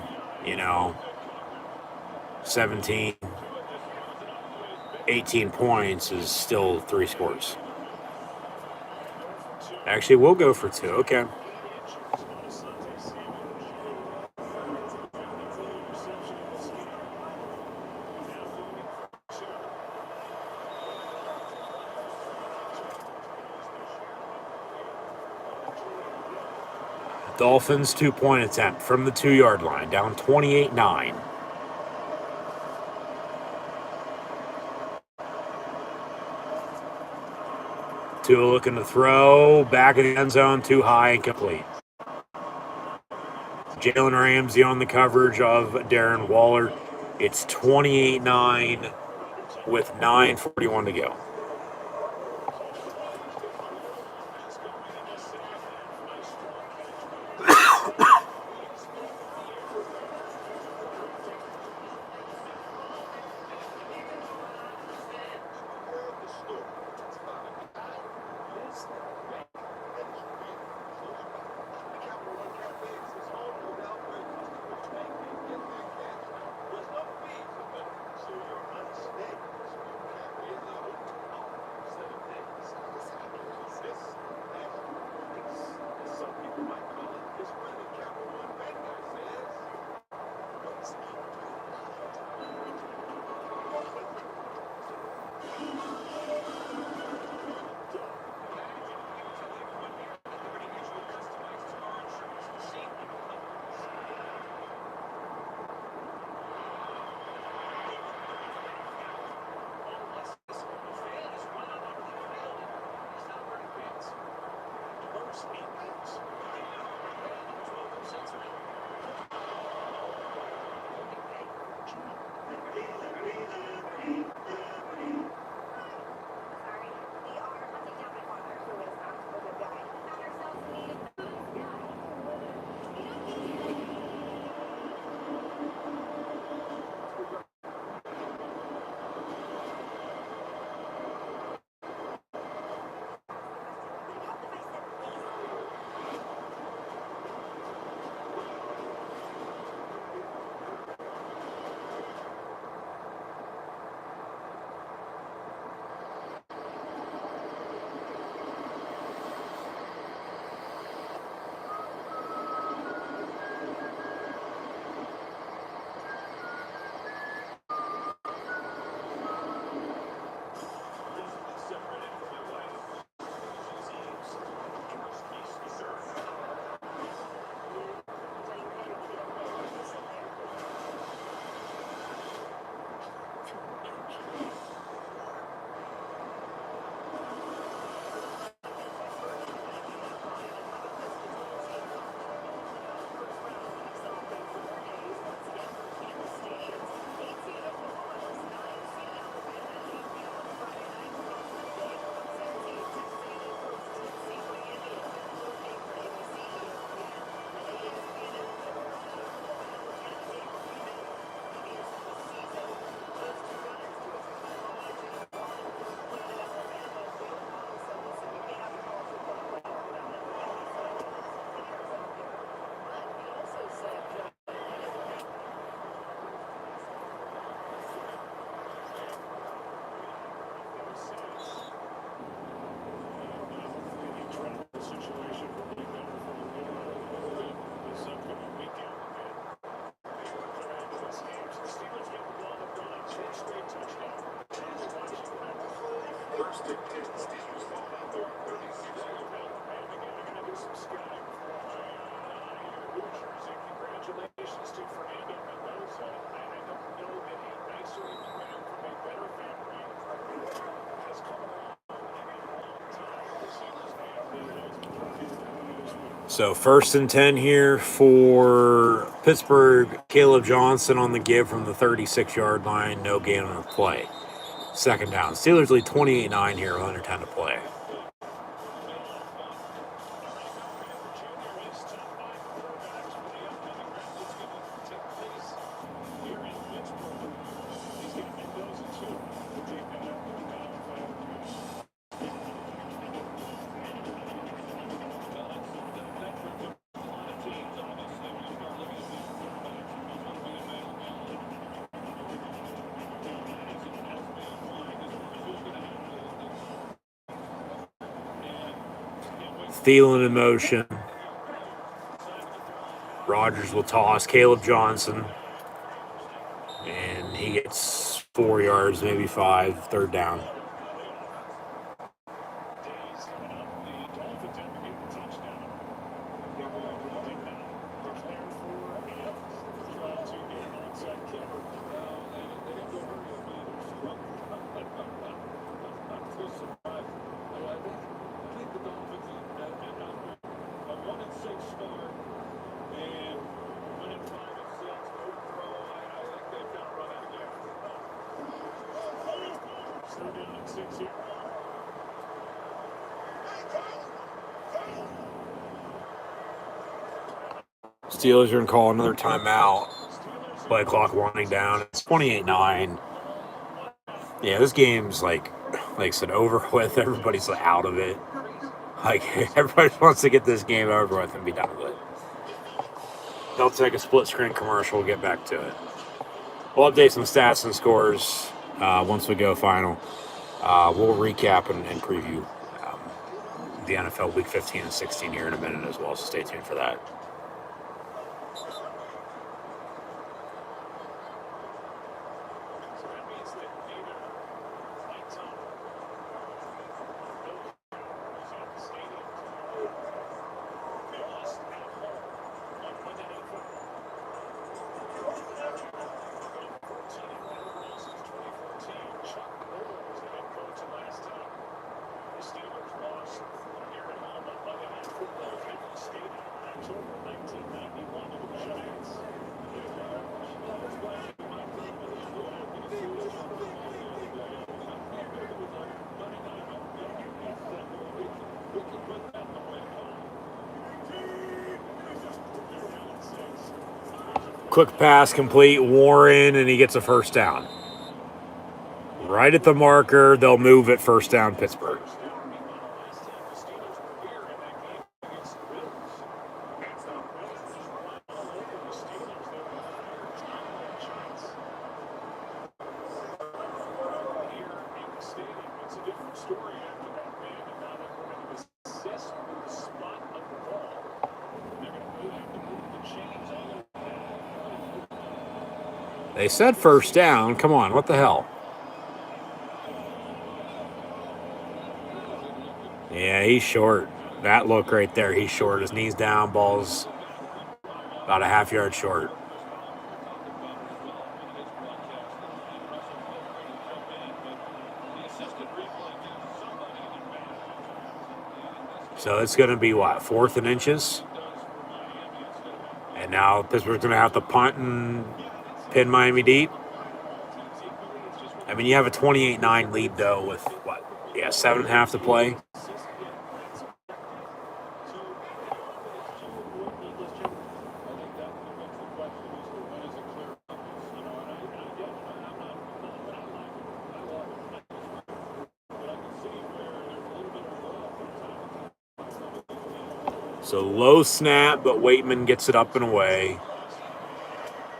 17, 18 points is still 3 scores. Actually, we'll go for 2. Okay. Dolphins 2-point attempt from the 2-yard line, down 28-9. Tua looking to throw, back of the end zone, too high and complete. Jalen Ramsey on the coverage of Darren Waller. It's 28-9 with 9:41 to go. So 1st and 10 here for Pittsburgh. Caleb Johnson on the give from the 36-yard line. No gain on the play. 2nd down. Steelers lead 28-9 here with under 10 to play. Thielen in motion. Rodgers will toss. Caleb Johnson. And he gets 4 yards, maybe 5. 3rd down. Steelers are going to call another timeout. Play clock winding down. It's 28-9. Yeah, this game's like I said, over with. Everybody's out of it. Everybody wants to get this game over with and be done with it. They'll take a split screen commercial. We'll get back to it. We'll update some stats and scores once we go final. We'll recap and preview the NFL Week 15 and 16 here in a minute as well, so stay tuned for that. Quick pass complete, Warren, and he gets a 1st down. Right at the marker, they'll move it 1st down, Pittsburgh. They said 1st down. Come on, what the hell? Yeah, he's short. That look right there, he's short. His knee's down, ball's about a half yard short. So it's going to be, what, 4th and inches? And now Pittsburgh's going to have to punt and pin Miami deep. I mean, you have a 28-9 lead, though, with, 7.5 to play. So low snap, but Waitman gets it up and away.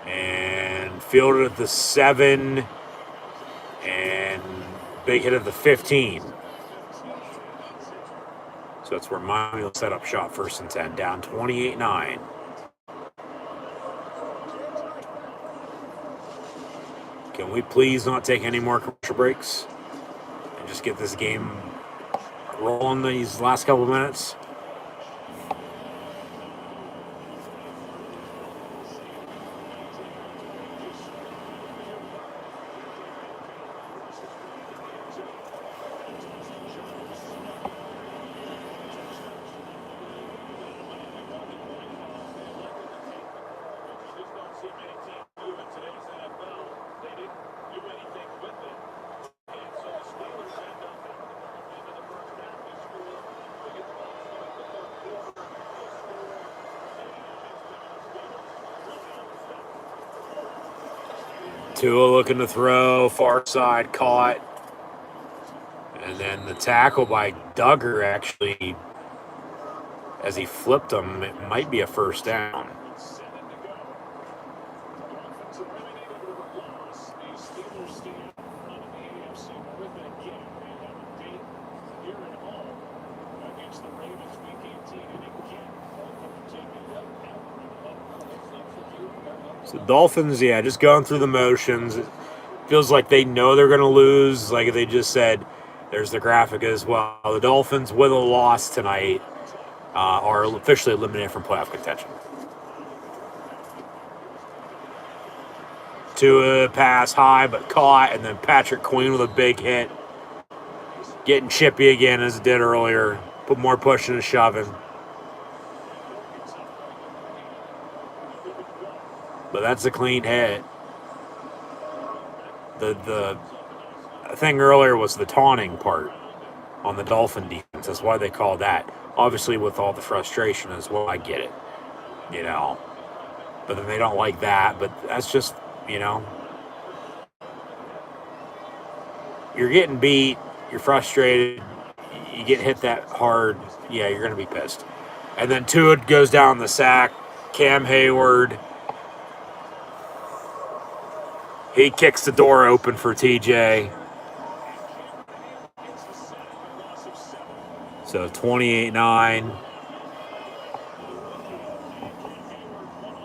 And fielded at the 7. And big hit at the 15. So that's where Miami will set up shop 1st and 10. Down 28-9. Can we please not take any more commercial breaks? And just get this game rolling these last couple minutes. Tua looking to throw, far side caught. And then the tackle by Duggar actually, as he flipped him, it might be a first down. So Dolphins, yeah, just going through the motions. It feels like they know they're going to lose. Like they just said, there's the graphic as well. The Dolphins, with a loss tonight, are officially eliminated from playoff contention. Tua pass high but caught, and then Patrick Queen with a big hit. Getting chippy again as it did earlier. Put more pushing and shoving. But that's a clean hit. The thing earlier was the taunting part on the Dolphin defense. That's why they call that. Obviously, with all the frustration as well, I get it. You know. But then they don't like that. But that's just, you know. You're getting beat. You're frustrated. You get hit that hard. Yeah, you're going to be pissed. And then Tua goes down the sack. Cam Hayward. He kicks the door open for TJ. So 28-9.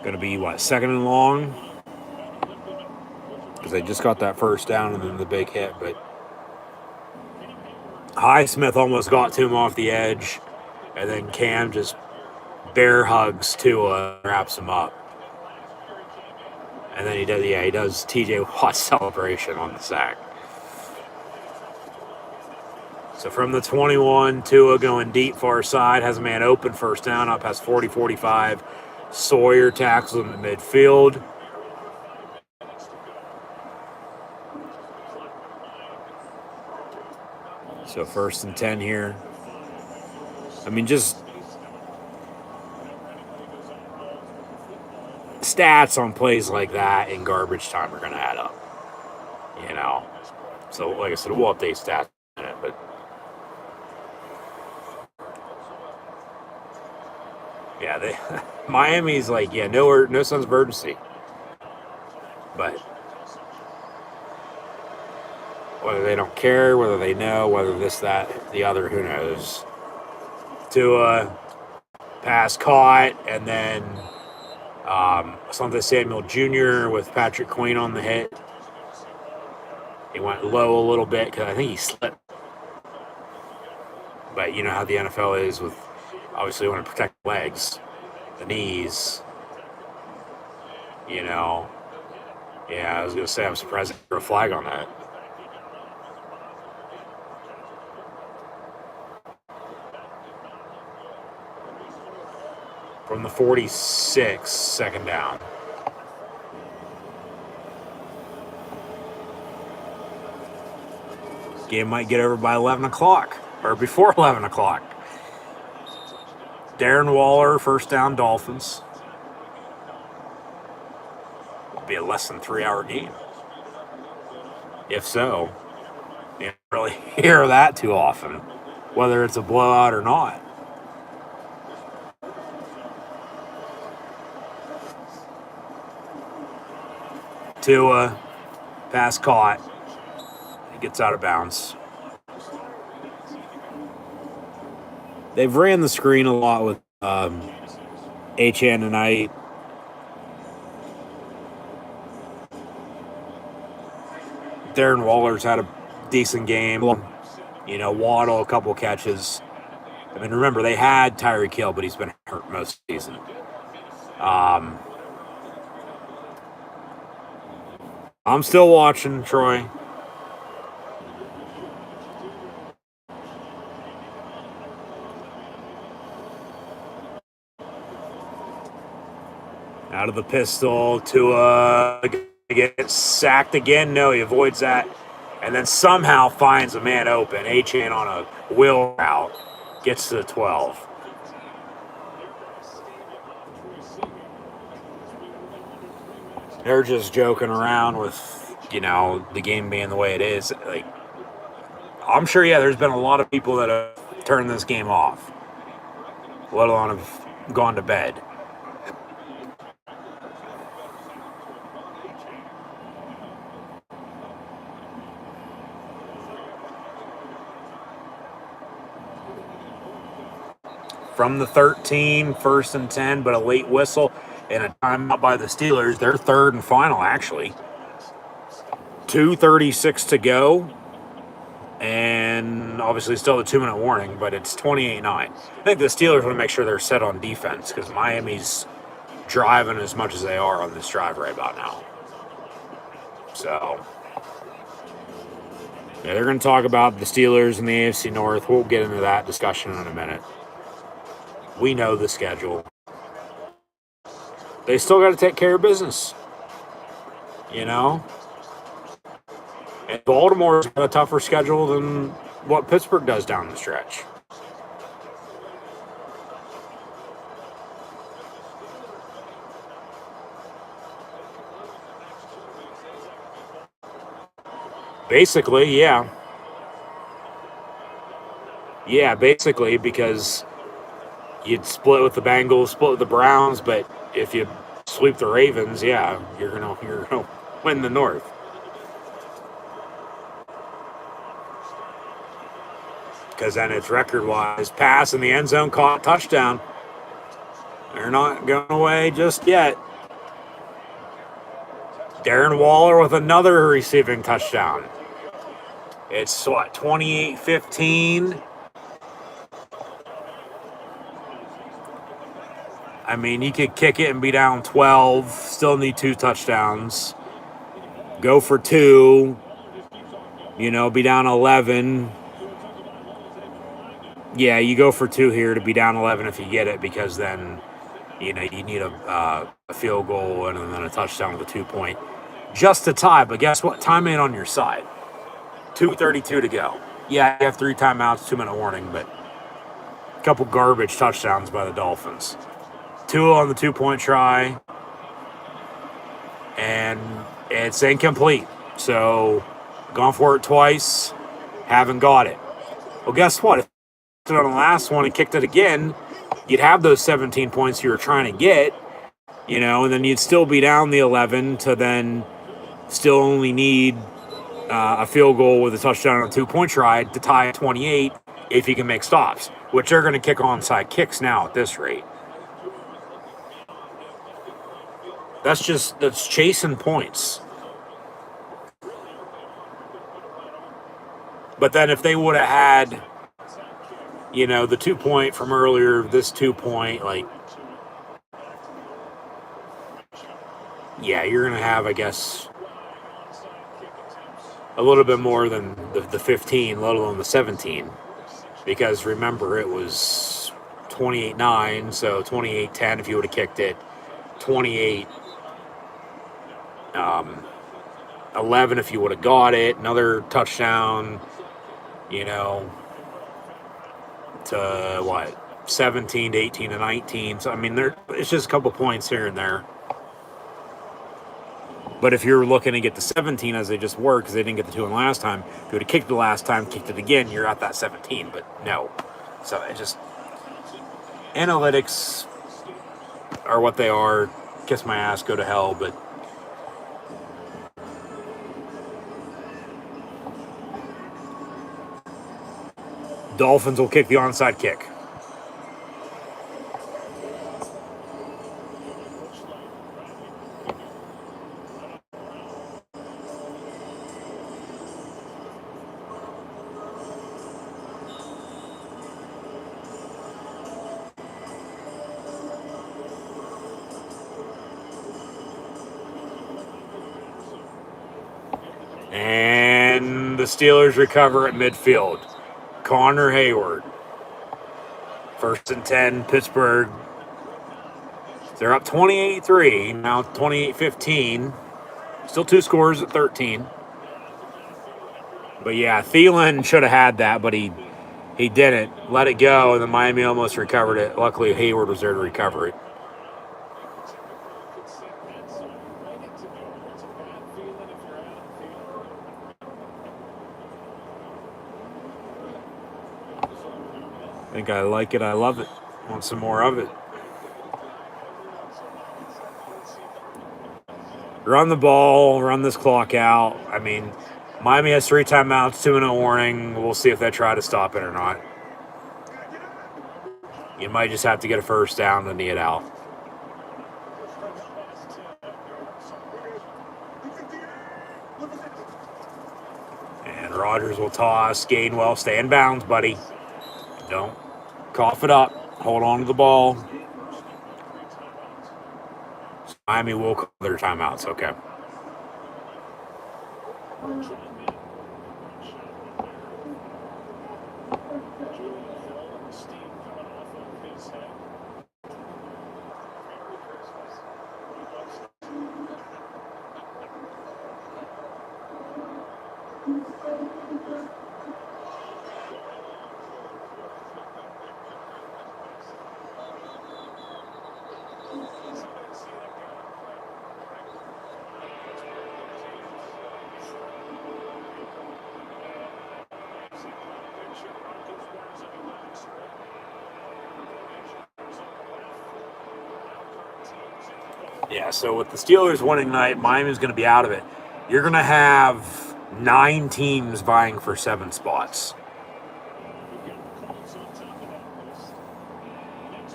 Going to be, what, second and long? Because they just got that first down and then the big hit. But Highsmith almost got to him off the edge. And then Cam just bear hugs Tua and wraps him up. And then he does TJ Watt celebration on the sack. So from the 21, Tua going deep far side, has a man open, first down, up past 40-45. Sawyer tackles him at midfield. So 1st and 10 here. I mean, just stats on plays like that in garbage time are going to add up, you know. So, like I said, we'll update stats in it, but yeah, Miami's like, yeah, no sense of urgency, but whether they don't care, whether they know, whether this, that, the other, who knows. Tua pass caught, and then Asante Samuel Jr. with Patrick Queen on the hit. He went low a little bit because I think he slipped. But you know how the NFL is with, obviously you want to protect the legs, the knees, you know. Yeah, I was going to say I'm surprised there was a flag on that. From the 46, second down. Game might get over by 11 o'clock, or before 11 o'clock. Darren Waller, first down, Dolphins. It'll be a less than 3-hour game. If so, you don't really hear that too often, whether it's a blowout or not. Tua, pass caught. He gets out of bounds. They've ran the screen a lot with Achane tonight. Darren Waller's had a decent game. Waddle, a couple catches. I mean, remember, they had Tyreek Hill, but he's been hurt most of the season. I'm still watching, Troy. Out of the pistol, Tua gets sacked again. No, he avoids that. And then somehow finds a man open. A-Chain on a wheel route. Gets to the 12. They're just joking around with, the game being the way it is. Like, I'm sure, there's been a lot of people that have turned this game off, let alone have gone to bed. From the 13, 1st and 10, but a late whistle and a timeout by the Steelers. They're third and final, actually. 2:36 to go. And obviously still a 2-minute warning, but it's 28-9. I think the Steelers want to make sure they're set on defense because Miami's driving as much as they are on this drive right about now. So, they're going to talk about the Steelers and the AFC North. We'll get into that discussion in a minute. We know the schedule. They still got to take care of business. And Baltimore's got a tougher schedule than what Pittsburgh does down the stretch. Basically, yeah. Yeah, basically, because you'd split with the Bengals, split with the Browns, but if you sweep the Ravens, you're gonna win the North. Because then it's record-wise, pass in the end zone, caught, touchdown. They're not going away just yet. Darren Waller with another receiving touchdown. It's 28-15. I mean, you could kick it and be down 12, still need 2 touchdowns. Go for 2, be down 11. Yeah, you go for 2 here to be down 11 if you get it, because then, you need a field goal and then a touchdown with a 2-point. Just to tie, but guess what? Time ain't on your side. 2:32 to go. Yeah, you have 3 timeouts, 2-minute warning, but a couple garbage touchdowns by the Dolphins. 2 on the 2-point try, and it's incomplete. So, gone for it twice, haven't got it. Well, guess what? If you on the last one and kicked it again, you'd have those 17 points you were trying to get, and then you'd still be down the 11 to then still only need a field goal with a touchdown on a 2-point try to tie at 28 if you can make stops, which they're going to kick onside kicks now at this rate. That's chasing points. But then if they would have had, the 2-point from earlier, this 2-point, you're going to have, I guess, a little bit more than the 15, let alone the 17. Because remember, it was 28-9, so 28-10 if you would have kicked it. 28-11 if you would have got it. Another touchdown, to what? 17 to 18 to 19. So, I mean, it's just a couple points here and there. But if you're looking to get the 17 as they just were, because they didn't get the 2 in last time, if you would have kicked it the last time, kicked it again, you're at that 17. But no. So it just, analytics are what they are. Kiss my ass, go to hell. But Dolphins will kick the onside kick. And the Steelers recover at midfield. Connor Hayward. 1st and 10, Pittsburgh. They're up 28-3, now 28-15. Still 2 scores at 13. But yeah, Thielen should have had that, but he didn't. Let it go, and then Miami almost recovered it. Luckily, Hayward was there to recover it. I think I like it. I love it. Want some more of it. Run the ball, run this clock out. I mean, Miami has 3 timeouts, 2-0 warning. We'll see if they try to stop it or not. You might just have to get a first down to knee it out. And Rodgers will toss. Gainwell, stay in bounds, buddy. Don't cough it up. Hold on to the ball. Miami will call their timeouts, okay. Yeah, so with the Steelers winning tonight, Miami's going to be out of it. You're going to have 9 teams vying for 7 spots.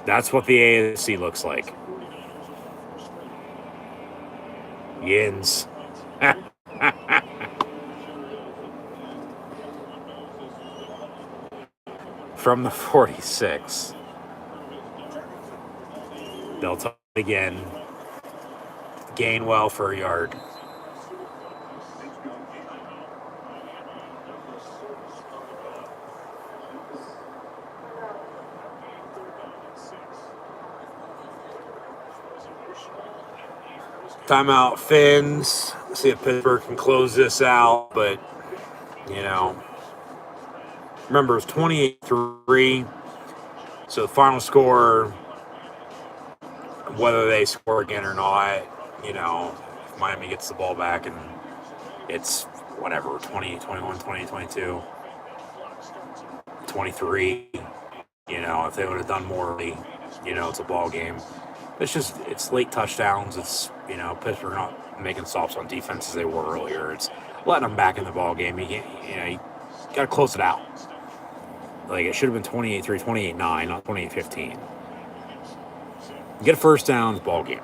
That's what the AFC looks like. Yins. From the 46. They'll talk again. Gainwell for a yard. Timeout, Fins. See if Pittsburgh can close this out, but, you know, remember it was 28-3. So the final score, whether they score again or not, you know, if Miami gets the ball back and it's whatever, 20, 21, 20, 22, 23, you know, if they would have done more, you know, it's a ball game. It's late touchdowns. It's, you know, Pittsburgh not making stops on defense as they were earlier. It's letting them back in the ball game. You got to close it out. Like, it should have been 28-3, 28-9, not 28-15. Get a first down, it's ball game.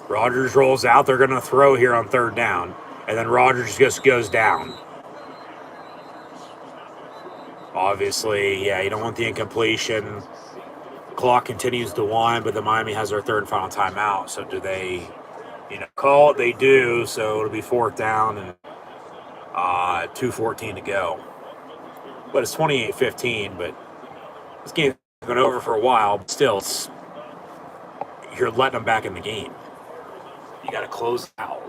Rodgers rolls out. They're going to throw here on 3rd down. And then Rodgers just goes down. Obviously, yeah, you don't want the incompletion. Clock continues to wind, but the Miami has their 3rd and final timeout. So do they, you know, call it? They do. So it'll be 4th down and 2:14 to go. But it's 28-15. But this game's been over for a while. But still, you're letting them back in the game. You got to close out.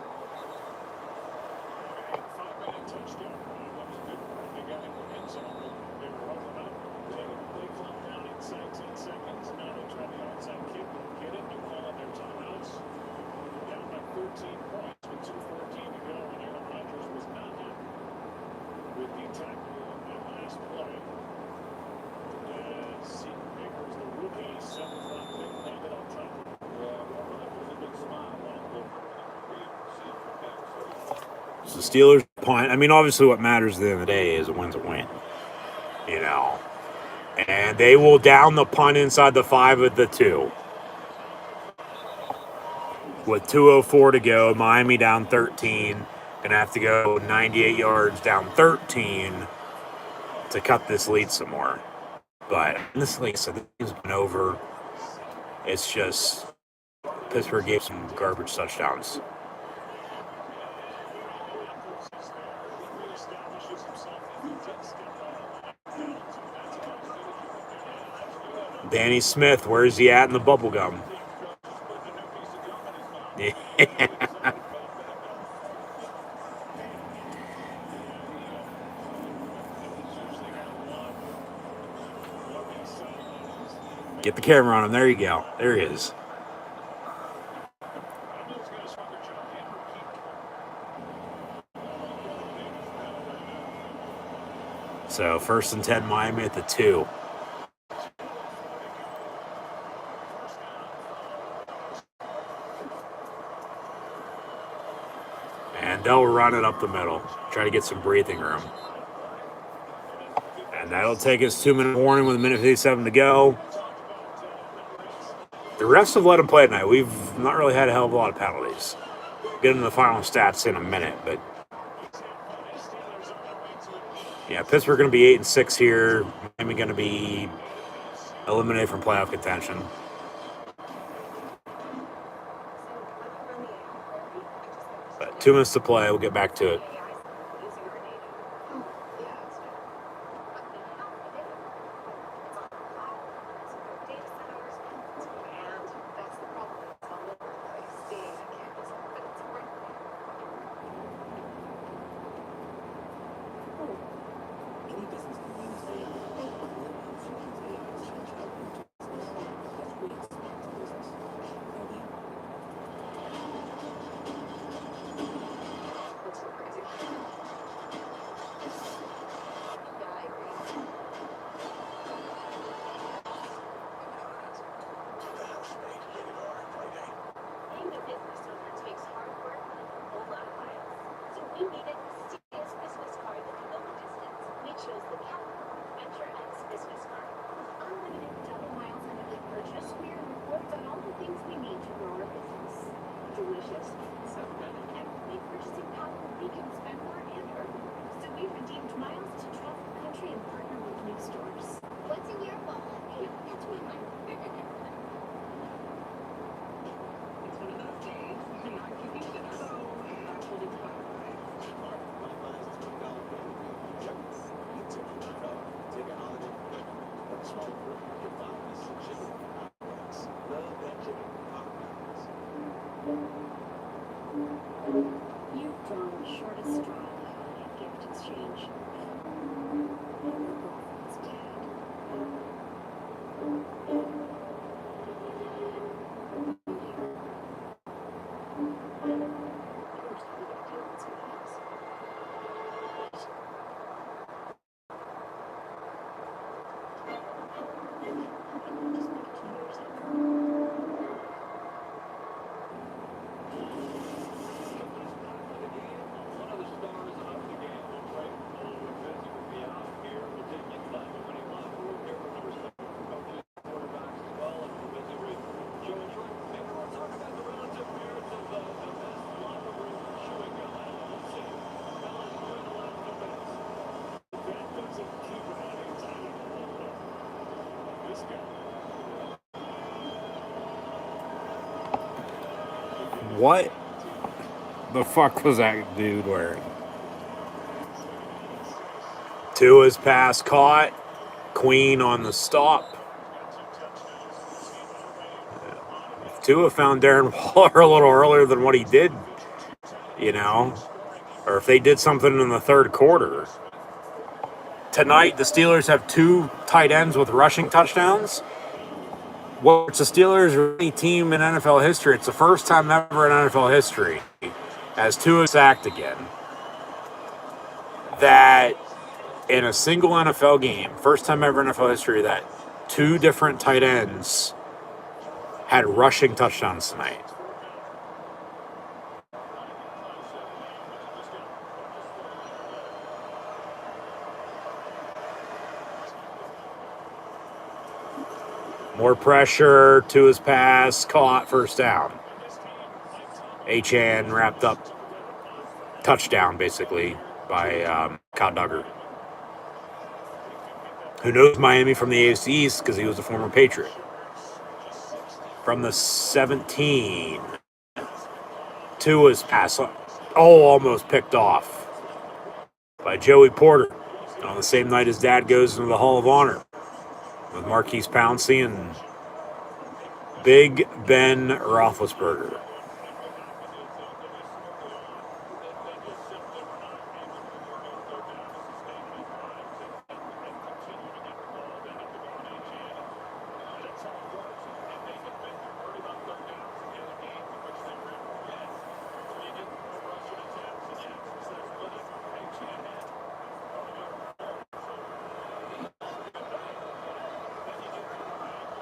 The Steelers punt. I mean, obviously what matters at the end of the day is a win's a win. You know. And they will down the punt inside the 5 of the 2. With 2:04 to go, Miami down 13. Gonna have to go 98 yards down 13 to cut this lead some more. But this, like I said, this has been over. It's just Pittsburgh gave some garbage touchdowns. Danny Smith, where's he at in the bubble gum? Get the camera on him. There you go. There he is. So 1st and 10, Miami at the 2. And they'll run it up the middle. Try to get some breathing room. And that'll take us 2-minute warning with 1:57 to go. The refs have let them play tonight. We've not really had a hell of a lot of penalties. Get into the final stats in a minute, but yeah, Pittsburgh going to be 8-6 here. Miami going to be eliminated from playoff contention. But 2 minutes to play. We'll get back to it. You've drawn the shortest straw in gift exchange. It's dead. What the fuck was that dude wearing? Tua's pass caught. Queen on the stop. If Tua found Darren Waller a little earlier than what he did, you know, or if they did something in the third quarter. Tonight, the Steelers have 2 tight ends with rushing touchdowns. What's the Steelers or any team in NFL history? It's the first time ever in NFL history, as Tua sacked again, that in a single NFL game, first time ever in NFL history, that 2 different tight ends had rushing touchdowns tonight. More pressure to his pass, caught, first down. Achan wrapped up touchdown, basically, by Kyle Duggar, who knows Miami from the AFC East because he was a former Patriot. From the 17, Tua's pass, almost picked off by Joey Porter on the same night his dad goes into the Hall of Honor with Marquise Pouncey and Big Ben Roethlisberger.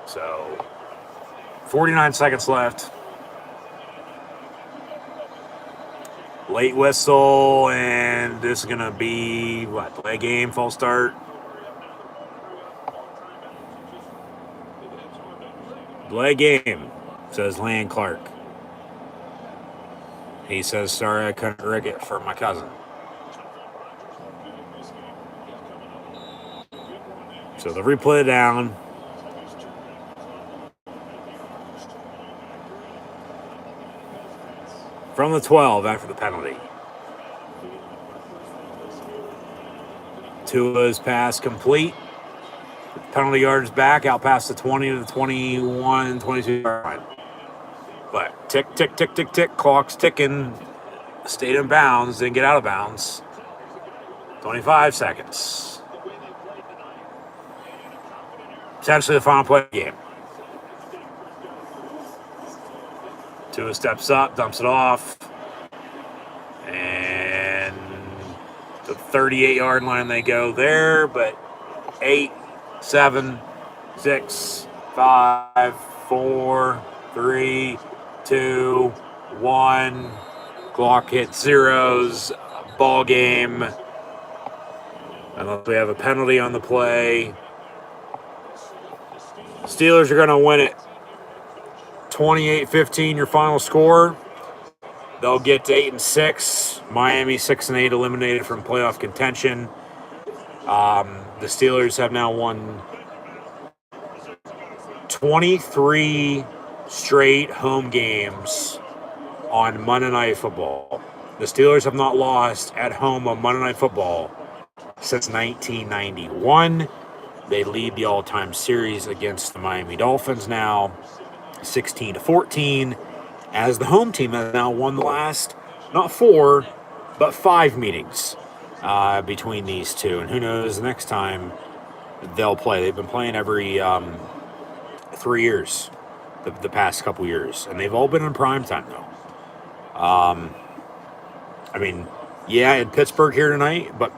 So, 49 seconds left. Late whistle, and this is going to be, what, delay game, false start? Delay game, says Lan Clark. He says, sorry, I couldn't rig it for my cousin. So they'll replay it down. From the 12 after the penalty. Tua's pass complete. Penalty yards back, out past the 20 to the 21, 22 yard line. But tick, tick, tick, tick, tick. Clock's ticking. Stayed in bounds, didn't get out of bounds. 25 seconds. Essentially the final play of the game. Tua steps up, dumps it off. And the 38-yard line they go there, but 8, 7, 6, 5, 4, 3, 2, 1. Clock hits zeros. Ball game. Unless we have a penalty on the play. Steelers are going to win it 28-15, your final score. They'll get to 8-6. Miami 6-8, eliminated from playoff contention. The Steelers have now won 23 straight home games on Monday Night Football. The Steelers have not lost at home on Monday Night Football since 1991. They lead the all-time series against the Miami Dolphins now, 16-14, as the home team has now won the last, not 4, but 5 meetings between these two. And who knows the next time they'll play. They've been playing every 3 years, the past couple years. And they've all been in prime time, though. I mean, yeah, in Pittsburgh here tonight, but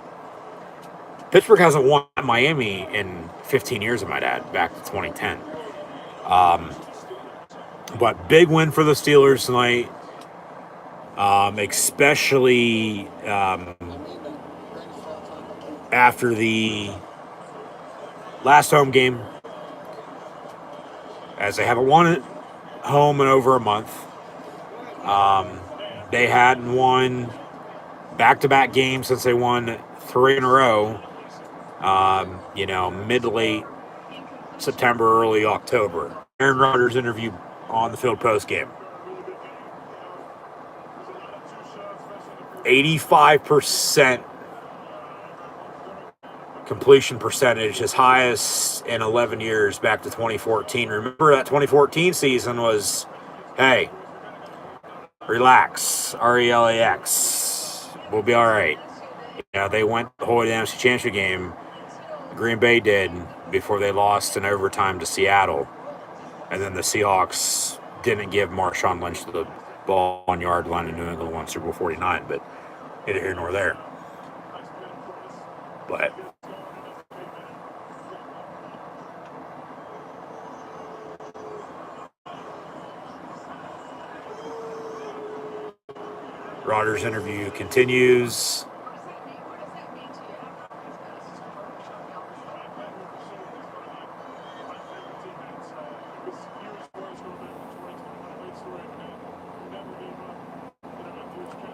Pittsburgh hasn't won Miami in 15 years, I might add, back to 2010. But big win for the Steelers tonight, especially after the last home game, as they haven't won it home in over a month. They hadn't won back-to-back games since they won 3 in a row, mid to late September, early October. Aaron Rodgers interview on the field post game. 85% completion percentage, his highest in 11 years back to 2014. Remember that 2014 season was, hey, relax, RELAX, we'll be all right. They went the whole NFC Championship game, Green Bay did, before they lost in overtime to Seattle. And then the Seahawks didn't give Marshawn Lynch the ball on yard line in New England won Super Bowl 49, but neither here nor there. But Rodgers' interview continues.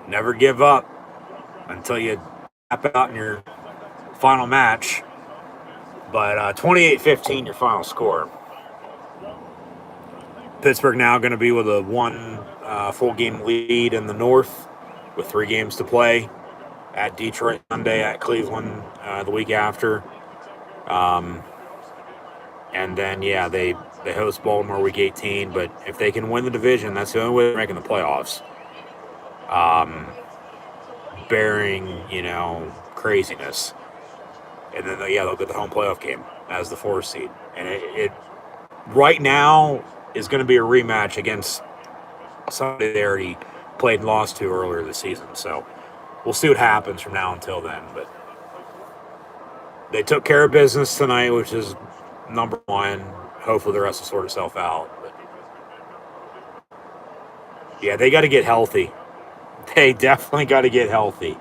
Never give up until you tap out in your final match. But 28-15, your final score. Pittsburgh now going to be with a one full game lead in the North with 3 games to play. At Detroit Sunday, at Cleveland the week after. And then, yeah, they host Baltimore week 18. But if they can win the division, that's the only way they're making the playoffs. Bearing, craziness. And then, they'll get the home playoff game as the 4th seed. And it right now is going to be a rematch against somebody they already played and lost to earlier this season. So we'll see what happens from now until then. But they took care of business tonight, which is number one. Hopefully the rest will sort itself out. But yeah, they got to get healthy. They definitely got to get healthy.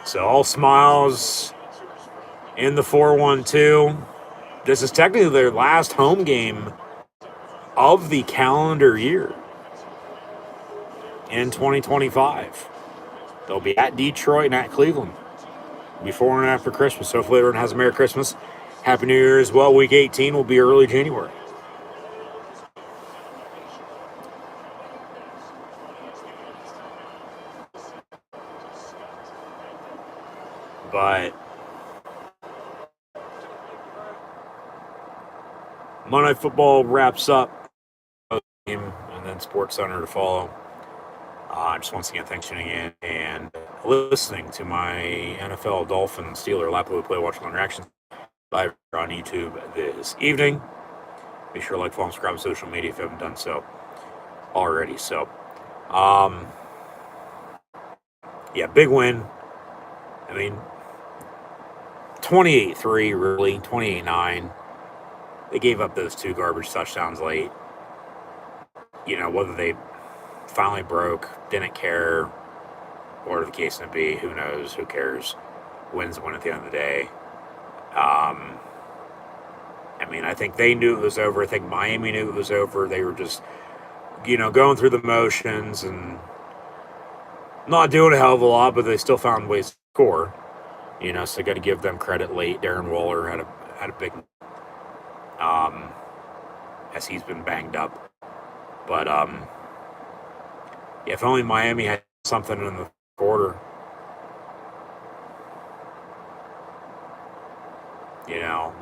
So all smiles in the 4-1-2. This is technically their last home game of the calendar year in 2025. They'll be at Detroit and at Cleveland before and after Christmas. Hopefully everyone has a Merry Christmas. Happy New Year as well. Week 18 will be early January. But Monday Night Football wraps up, and then Sports Center to follow. Just once again, thanks for tuning in and listening to my NFL Dolphins Steeler Lap of the Play Watch on Reaction live on YouTube this evening. Be sure to like, follow, and subscribe on social media if you haven't done so already. So, yeah, big win. I mean, 28-3, really, 28-9. They gave up those 2 garbage touchdowns late. Whether they finally broke, didn't care, whatever the case may be, who knows, who cares. Wins win at the end of the day. I think they knew it was over. I think Miami knew it was over. They were just, going through the motions and not doing a hell of a lot, but they still found ways to score. So got to give them credit late. Darren Waller had a big, as he's been banged up. But if only Miami had something in the quarter,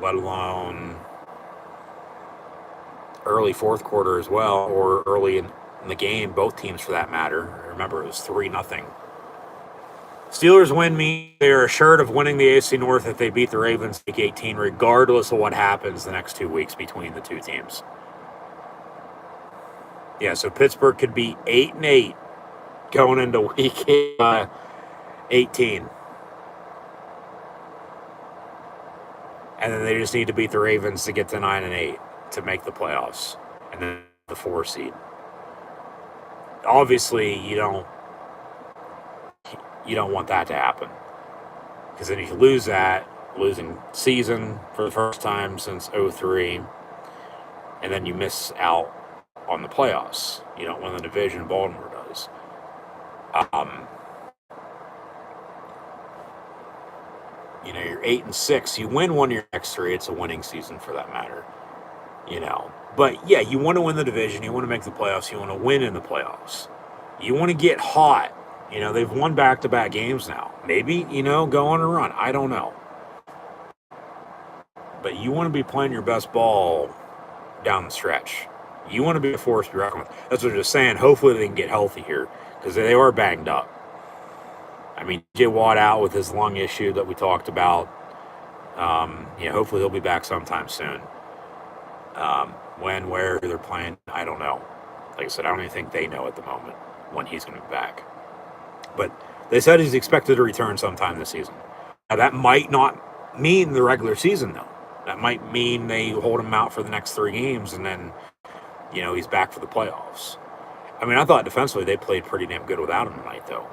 let alone early 4th quarter as well, or early in the game, both teams for that matter. Remember, it was 3-0. Steelers win means they are assured of winning the AFC North if they beat the Ravens week 18, regardless of what happens the next 2 weeks between the 2 teams. Yeah, so Pittsburgh could be 8-8 going into week 18. And then they just need to beat the Ravens to get to 9-8 to make the playoffs. And then the 4 seed. Obviously, you don't want that to happen. Because then if you lose that, losing season for the first time since 2003, and then you miss out on the playoffs. You don't win the division, Baltimore does. You're 8-6. You win one of your next 3, it's a winning season for that matter. But yeah, you want to win the division, you want to make the playoffs, you want to win in the playoffs. You want to get hot. They've won back-to-back games now. Maybe, go on a run. I don't know. But you want to be playing your best ball down the stretch. You want to be a force to be reckoned with. That's what they're just saying. Hopefully they can get healthy here because they are banged up. J. Watt out with his lung issue that we talked about. Hopefully he'll be back sometime soon. When, where, who they're playing, I don't know. Like I said, I don't even think they know at the moment when he's going to be back. But they said he's expected to return sometime this season. Now, that might not mean the regular season, though. That might mean they hold him out for the next 3 games, and then, he's back for the playoffs. I thought defensively they played pretty damn good without him tonight, though.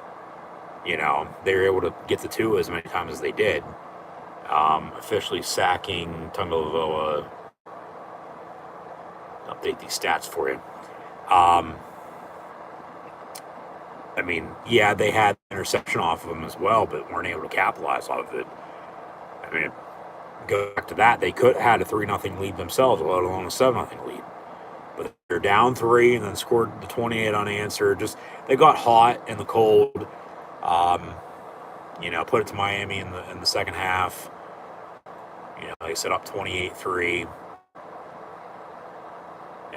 They were able to get the 2 as many times as they did. Officially sacking Tungalovoa. Update these stats for you. I mean, yeah, they had interception off of him as well, but weren't able to capitalize off of it. I mean, go back to that, they could have had a 3-0 lead themselves, let alone a 7-0 lead. But they're down 3 and then scored the 28 unanswered. Just they got hot in the cold. Put it to Miami in the second half. They set up 28-3.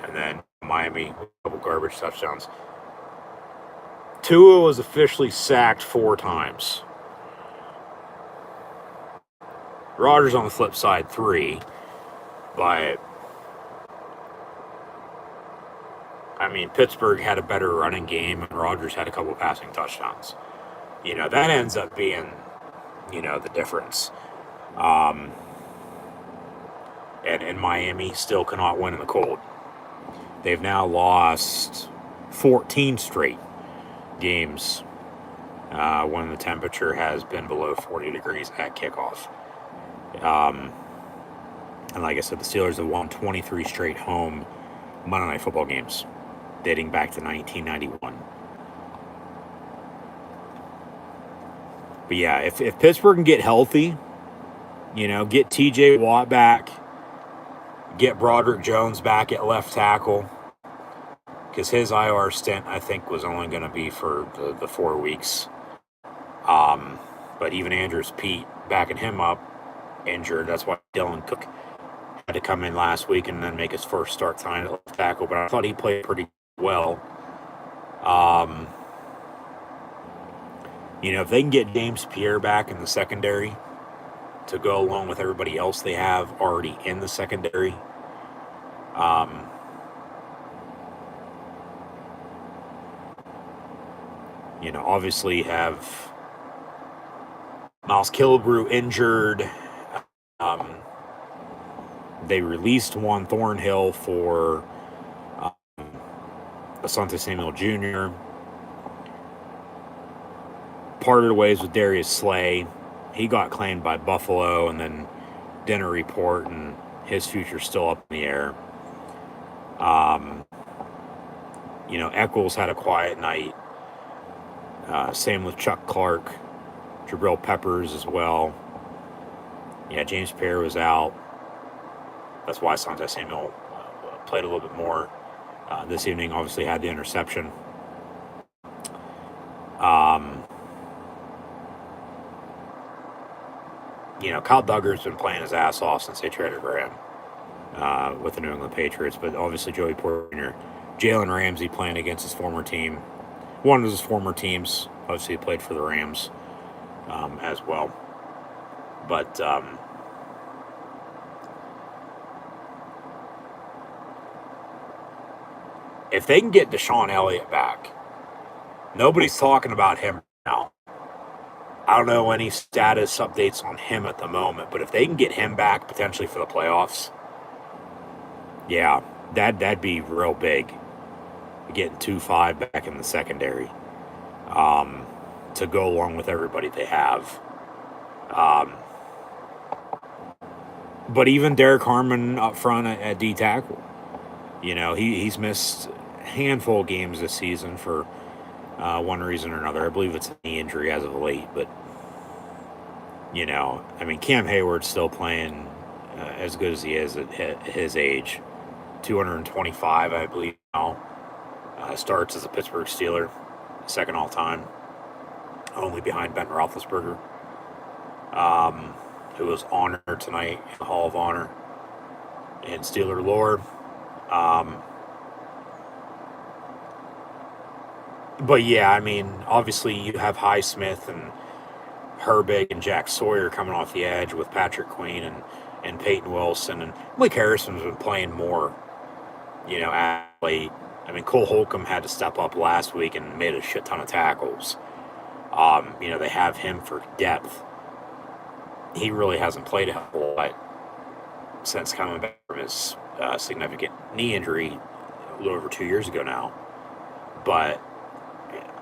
And then Miami with a couple garbage touchdowns. Tua was officially sacked 4 times. Rodgers on the flip side 3. But I mean, Pittsburgh had a better running game and Rodgers had a couple passing touchdowns. That ends up being, the difference. And Miami still cannot win in the cold. They've now lost 14 straight games when the temperature has been below 40 degrees at kickoff. And like I said, the Steelers have won 23 straight home Monday Night Football games, dating back to 1991. But yeah, if Pittsburgh can get healthy, get TJ Watt back, get Broderick Jones back at left tackle, because his IR stint, I think, was only going to be for the 4 weeks. But even Andrews Pete backing him up injured. That's why Dylan Cook had to come in last week and then make his first start time at left tackle. But I thought he played pretty well. If they can get James Pierre back in the secondary to go along with everybody else they have already in the secondary, obviously have Miles Killebrew injured. They released Juan Thornhill for Asante Samuel Jr. Parted ways with Darius Slay. He got claimed by Buffalo and then didn't report, and his future's still up in the air. Eccles had a quiet night. Same with Chuck Clark, Jabril Peppers as well. Yeah, James Pierre was out. That's why Asante Samuel played a little bit more this evening. Obviously had the interception. Kyle Duggar's been playing his ass off since they traded for him with the New England Patriots. But obviously Joey Porter Jr., Jalen Ramsey playing against his former team. One of his former teams. Obviously he played for the Rams as well. But if they can get Deshaun Elliott back, nobody's talking about him now. I don't know any status updates on him at the moment, but if they can get him back potentially for the playoffs, yeah, that'd be real big. Getting 2-5 back in the secondary to go along with everybody they have. But even Derek Harmon up front at D tackle, he's missed a handful of games this season for one reason or another. I believe it's a knee injury as of late, but Cam Hayward's still playing as good as he is at his age. 225, I believe now. Starts as a Pittsburgh Steeler, second all time, only behind Ben Roethlisberger, who was honored tonight in the Hall of Honor in Steeler lore. But yeah, obviously you have Highsmith and Herbig and Jack Sawyer coming off the edge with Patrick Queen and Peyton Wilson, and Mike Harrison's been playing more, at late. Cole Holcomb had to step up last week and made a shit ton of tackles. They have him for depth. He really hasn't played a whole lot since coming back from his significant knee injury a little over 2 years ago now. But,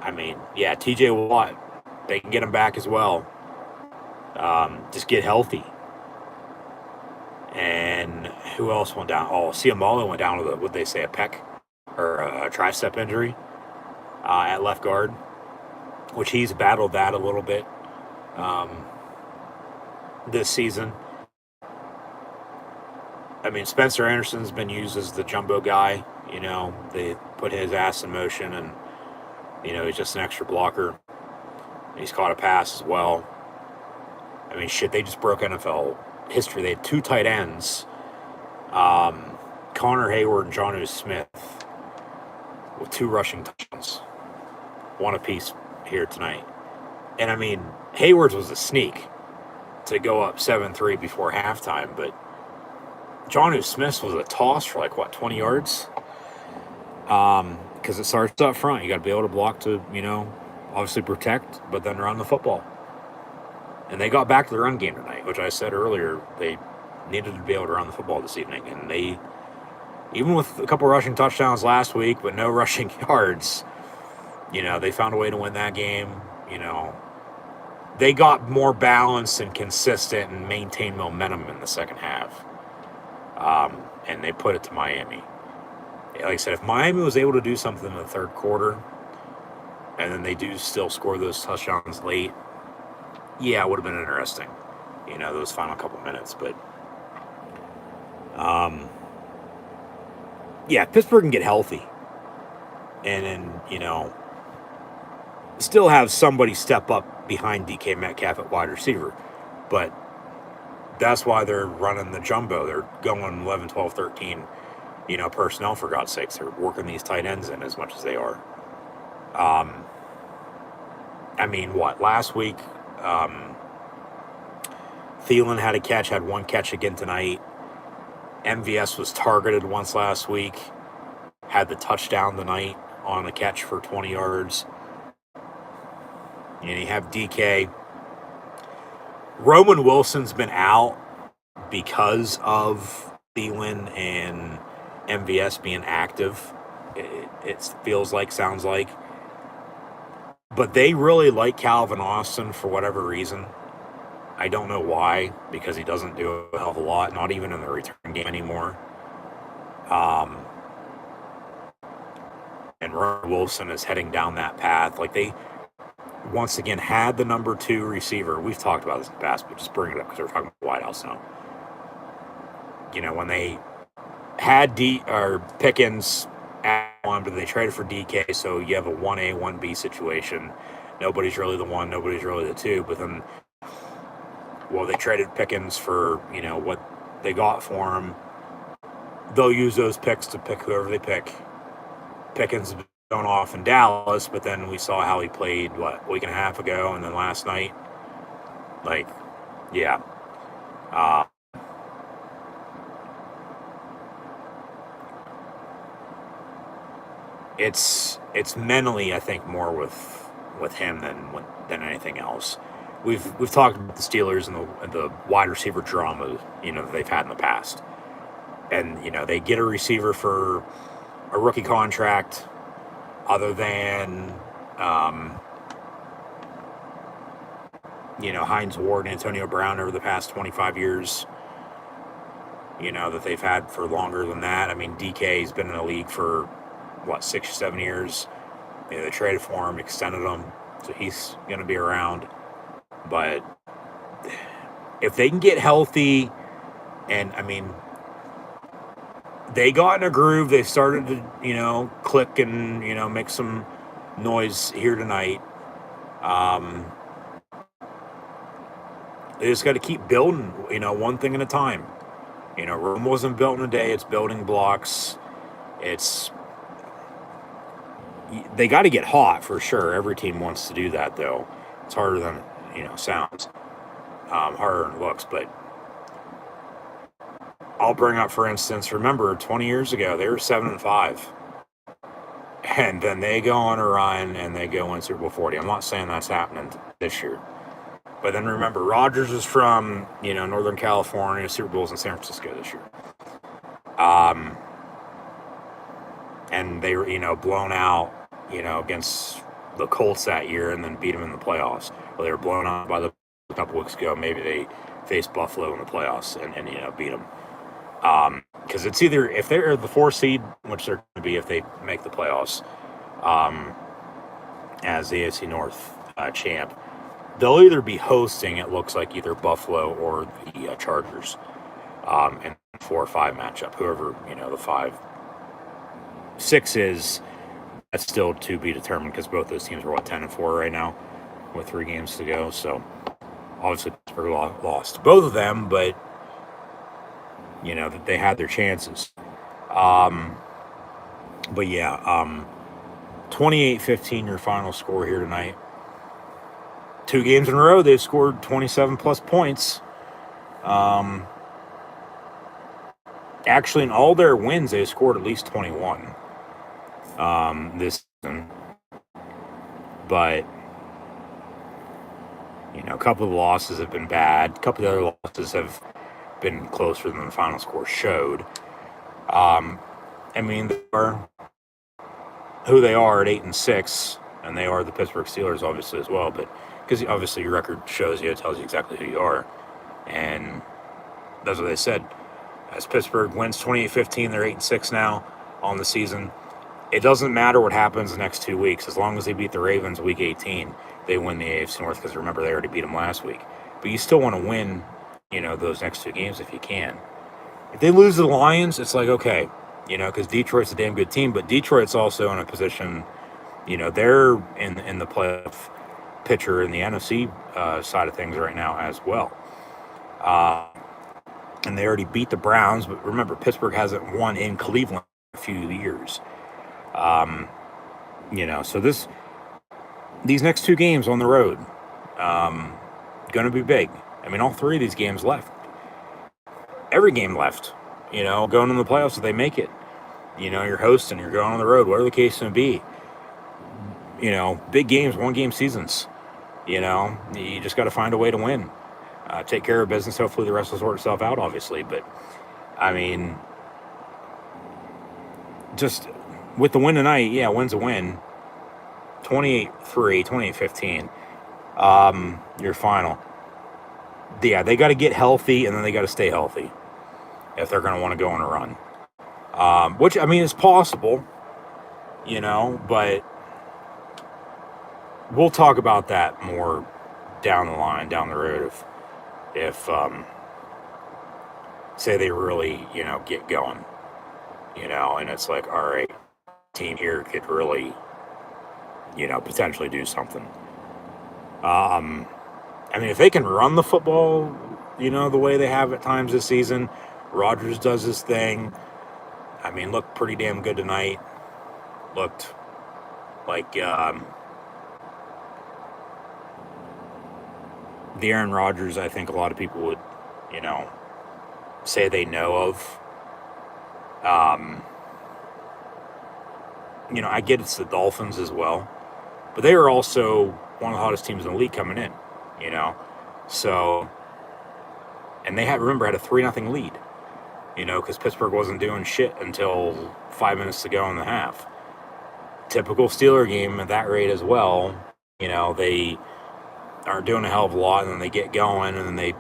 TJ Watt, they can get him back as well. Just get healthy. who else went down? Oh, Ciamolo went down with a, what they say, a pec or a tricep injury at left guard, which he's battled that a little bit this season. I mean, Spencer Anderson's been used as the jumbo guy. You know, they put his ass in motion, and you know, he's just an extra blocker. He's caught a pass as well. I mean, shit, they just broke NFL history. They had 2 tight ends, Connor Hayward and Jonnu Smith, with 2 rushing touchdowns, 1 apiece here tonight. And I mean, Hayward's was a sneak to go up 7-3 before halftime, but Jonnu Smith was a toss for like, what, 20 yards? Because it starts up front. You got to be able to block to, you know, obviously protect, but then run the football. And they got back to the run game tonight, which I said earlier, they needed to be able to run the football this evening. And they, even with a couple rushing touchdowns last week, but no rushing yards, you know, they found a way to win that game. You know, they got more balanced and consistent and maintained momentum in the second half. And they put it to Miami. Like I said, if Miami was able to do something in the third quarter, and then they do still score those touchdowns late, yeah, it would have been interesting, you know, those final couple minutes. But, yeah, Pittsburgh can get healthy and then, you know, still have somebody step up behind DK Metcalf at wide receiver. But that's why they're running the jumbo. They're going 11, 12, 13, you know, personnel, for God's sakes. They're working these tight ends in as much as they are. I mean, what, last week, Thielen had a catch, had 1 catch again tonight. MVS was targeted once last week, had the touchdown tonight on a catch for 20 yards. And you have DK. Roman Wilson's been out because of Thielen and MVS being active. It feels like, sounds like. But they really like Calvin Austin for whatever reason. I don't know why, because he doesn't do a hell of a lot, not even in the return game anymore. And Roman Wilson is heading down that path. Like, they, once again, had the number 2 receiver. We've talked about this in the past, but just bring it up because we're talking about White House now. You know, when they had Pickens at 1, but they traded for DK, so you have a 1A, 1B situation. Nobody's really the 1, nobody's really the 2, but then, well, they traded Pickens for, you know, what they got for him. They'll use those picks to pick whoever they pick. Pickens has gone off in Dallas, but then we saw how he played, what, a week and a half ago, and then last night. Like, yeah. It's mentally, I think, more with him than anything else. We've talked about the Steelers and the wide receiver drama, you know, that they've had in the past. And, you know, they get a receiver for a rookie contract other than, you know, Hines Ward and Antonio Brown over the past 25 years, you know, that they've had for longer than that. I mean, DK's been in the league for, what, 6 or 7 years. You know, they traded for him, extended him, so he's going to be around. But if they can get healthy, and, I mean, they got in a groove. They started to, you know, click and, you know, make some noise here tonight. They just got to keep building, you know, one thing at a time. You know, Rome wasn't built in a day. It's building blocks. They got to get hot for sure. Every team wants to do that, though. It's harder than, you know, sounds. Harder than it looks, but I'll bring up, for instance, remember 20 years ago, they were 7-5. And then they go on a run and they go in Super Bowl 40. I'm not saying that's happening this year. But then remember, Rodgers is from, you know, Northern California. Super Bowl's in San Francisco this year. And they were, you know, blown out, you know, against the Colts that year and then beat them in the playoffs. Well, they were blown out by a couple weeks ago. Maybe they faced Buffalo in the playoffs and you know, beat them. because it's either, if they're the 4 seed, which they're going to be if they make the playoffs, as the AFC North champ, they'll either be hosting, it looks like, either Buffalo or the Chargers, in 4 or 5 matchup. Whoever, the 5-6 is, that's still to be determined, because both those teams are 10-4 right now with 3 games to go. So obviously Pittsburgh lost both of them, but they had their chances. But yeah, 28-15 your final score here tonight. 2 games in a row they've scored 27 plus points. Actually, in all their wins, they scored at least 21 this season. But, a couple of the losses have been bad. A couple of the other losses have been closer than the final score showed. They are who they are at 8-6, and they are the Pittsburgh Steelers, obviously, as well. But because obviously your record shows you, it tells you exactly who you are. And that's what they said. As Pittsburgh wins 28-15, they're 8-6 now on the season. It doesn't matter what happens the next 2 weeks. As long as they beat the Ravens week 18, they win the AFC North, because remember, they already beat them last week. But you still want to win, those next 2 games if you can. If they lose to the Lions, it's like, okay, because Detroit's a damn good team, but Detroit's also in a position, they're in the playoff picture in the NFC side of things right now as well. And they already beat the Browns, but remember, Pittsburgh hasn't won in Cleveland in a few years. So these next 2 games on the road, going to be big. All 3 of these games left. Every game left, going in the playoffs if they make it. You're hosting, you're going on the road, whatever the case may be. Big games, 1-game seasons. You just got to find a way to win. Take care of business. Hopefully the rest will sort itself out, obviously. But, just with the win tonight, yeah, win's a win. 28-3, 28-15. Your final. Yeah, they got to get healthy, and then they got to stay healthy if they're going to want to go on a run. Which, is possible, but we'll talk about that more down the line, down the road, if say they really, get going, and it's like, all right, team here could really, potentially do something. If they can run the football, the way they have at times this season, Rodgers does his thing. Looked pretty damn good tonight. Looked like the Aaron Rodgers I think a lot of people would, say they know of. I get it's the Dolphins as well, but they are also one of the hottest teams in the league coming in, So, and they had a 3-0 lead, because Pittsburgh wasn't doing shit until 5 minutes to go in the half. Typical Steeler game at that rate as well. They aren't doing a hell of a lot, and then they get going, and then they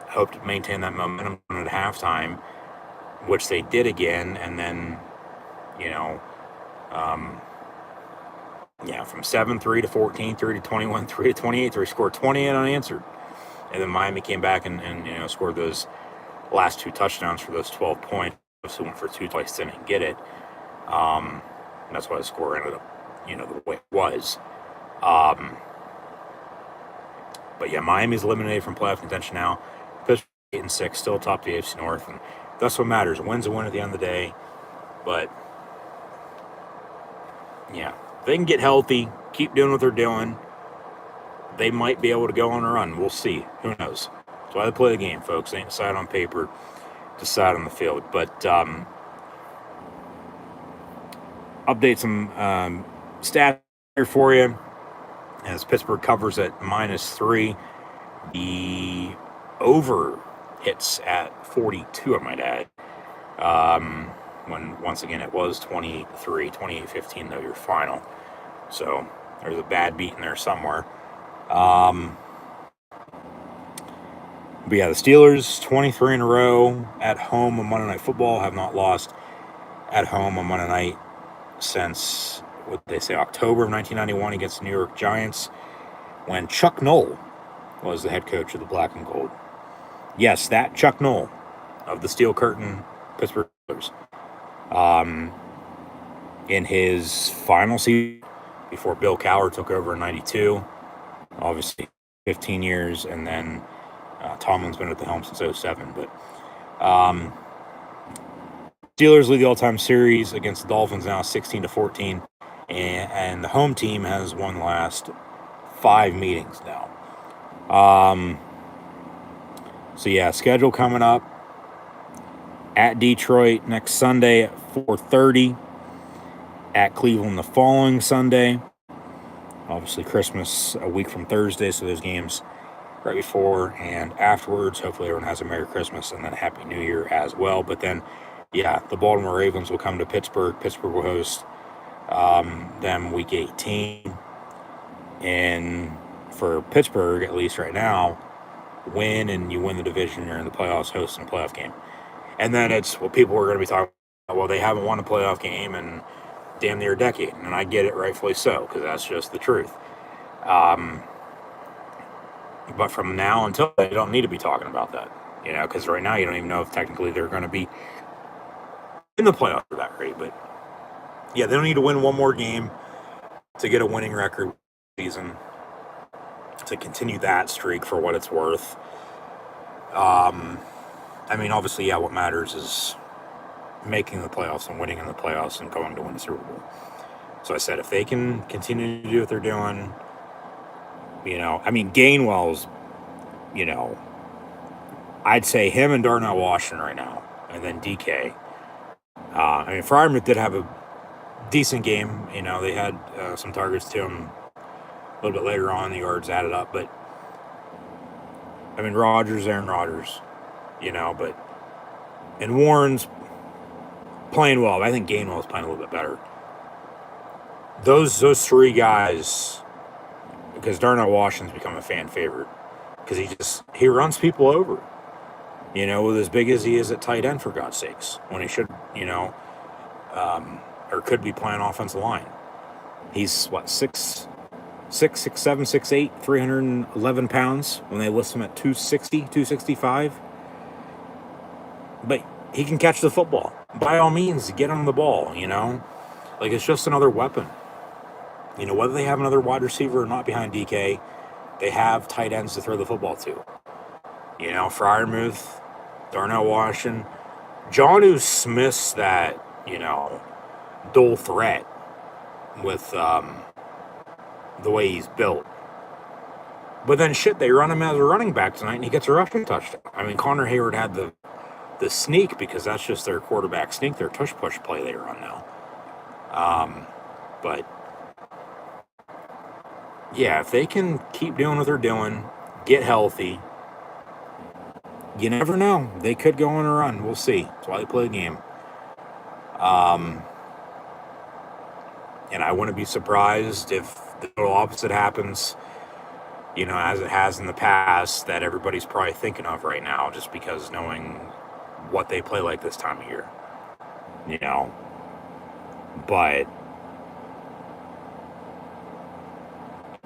hope to maintain that momentum at halftime, which they did again, and then, from 7-3 to 14-3 to 21-3 to 28-3, scored 28 unanswered. And then Miami came back and scored those last 2 touchdowns for those 12 points. So went for 2 twice, didn't get it. That's why the score ended up, the way it was. But yeah, Miami's eliminated from playoff contention now. Pittsburgh 8-6, still atop the AFC North, and that's what matters. A win's a win at the end of the day. But yeah, if they can get healthy, keep doing what they're doing, they might be able to go on a run. We'll see. Who knows? That's why they play the game, folks. They ain't decide on paper, decide on the field. But update some stats here for you. As Pittsburgh covers at -3, the over hits at 42, I might add. When once again it was 28-3, 28-15 though your final. So there's a bad beat in there somewhere. But yeah, the Steelers, 23 in a row at home on Monday Night Football, have not lost at home on Monday night since, what they say, October of 1991 against the New York Giants, when Chuck Noll was the head coach of the Black and Gold. Yes, that Chuck Noll of the Steel Curtain Pittsburgh Steelers. In his final season before Bill Cowher took over in 92, obviously 15 years, and then Tomlin's been at the helm since 07. But Steelers lead the all-time series against the Dolphins now 16-14, and the home team has won the last 5 meetings now. So yeah, schedule coming up at Detroit next Sunday at 4:30, at Cleveland the following Sunday. Obviously Christmas a week from Thursday, so those games right before and afterwards. Hopefully everyone has a Merry Christmas and then a Happy New Year as well. But then, yeah, the Baltimore Ravens will come to Pittsburgh. Pittsburgh will host them week 18. And for Pittsburgh, at least right now, win and you win the division, you're in the playoffs, hosting a playoff game. And then it's what people are going to be talking about. Well, they haven't won a playoff game in damn near a decade. And I get it, rightfully so, because that's just the truth. But from now until they don't need to be talking about that, because right now you don't even know if technically they're going to be in the playoffs for that great. But yeah, they don't need to win one more game to get a winning record season, to continue that streak for what it's worth. Obviously, yeah, what matters is making the playoffs and winning in the playoffs and going to win the Super Bowl. So I said, if they can continue to do what they're doing, Gainwell's, I'd say him and Darnell Washington right now, and then DK. Freiermuth did have a decent game. They had some targets to him a little bit later on. The yards added up, but Aaron Rodgers, and Warren's playing well. I think Gainwell's playing a little bit better. Those 3 guys, because Darnell Washington's become a fan favorite, because he runs people over, with as big as he is at tight end, for God's sakes, when he should, or could be playing offensive line. He's what, 6'7", 6'8", 311 pounds when they list him at 260, 265. But he can catch the football. By all means, get him the ball, it's just another weapon. Whether they have another wide receiver or not behind DK, they have tight ends to throw the football to. Freiermuth, Darnell Washington, Jonnu Smith's that, dual threat with the way he's built. But then they run him as a running back tonight and he gets a rushing touchdown. Connor Hayward had the sneak, because that's just their quarterback sneak, their tush-push play they run now. But yeah, if they can keep doing what they're doing, get healthy, you never know. They could go on a run. We'll see. That's why they play the game. And I wouldn't be surprised if the total opposite happens, as it has in the past, that everybody's probably thinking of right now, just because knowing what they play like this time of year. But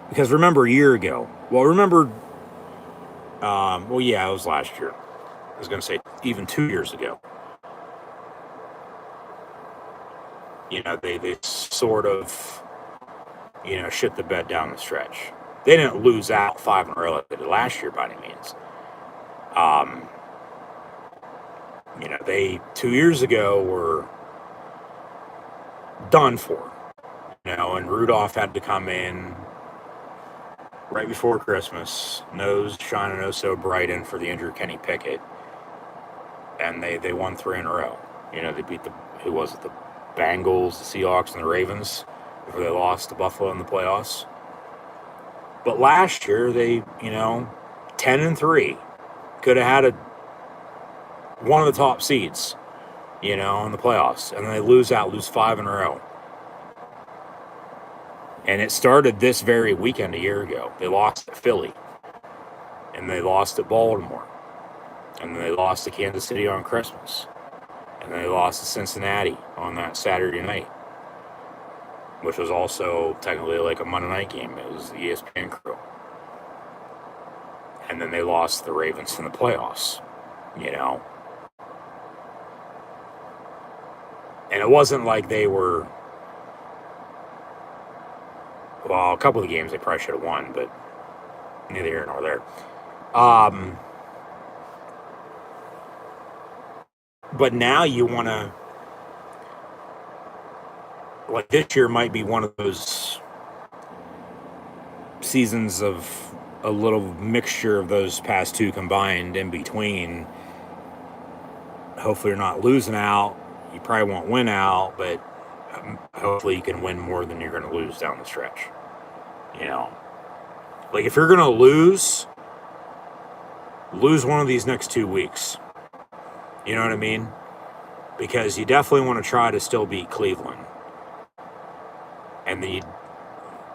because remember a year ago, it was last year. I was going to say even 2 years ago. They sort of, shit the bed down the stretch. They didn't lose out 5 in a row like they did last year by any means. They 2 years ago were done for. And Rudolph had to come in right before Christmas, nose shining oh so bright in for the injured Kenny Pickett, and they won 3 in a row. They beat the Bengals, the Seahawks, and the Ravens before they lost to Buffalo in the playoffs. But last year they, 10-3, could have had one of the top seeds, in the playoffs, and they lose 5 in a row. And it started this very weekend a year ago. They lost at Philly. And they lost at Baltimore. And then they lost to Kansas City on Christmas. And then they lost to Cincinnati on that Saturday night, which was also technically like a Monday night game. It was the ESPN crew. And then they lost the Ravens in the playoffs, you know. And it wasn't like they were, well, a couple of the games they probably should have won, but neither here nor there. But now you want to, like, this year might be one of those seasons of a little mixture of those past two combined in between. Hopefully you're not losing out. You probably won't win out, but hopefully you can win more than you're going to lose down the stretch. You know, like if you're going to lose one of these next 2 weeks. You know what I mean? Because you definitely want to try to still beat Cleveland. And then you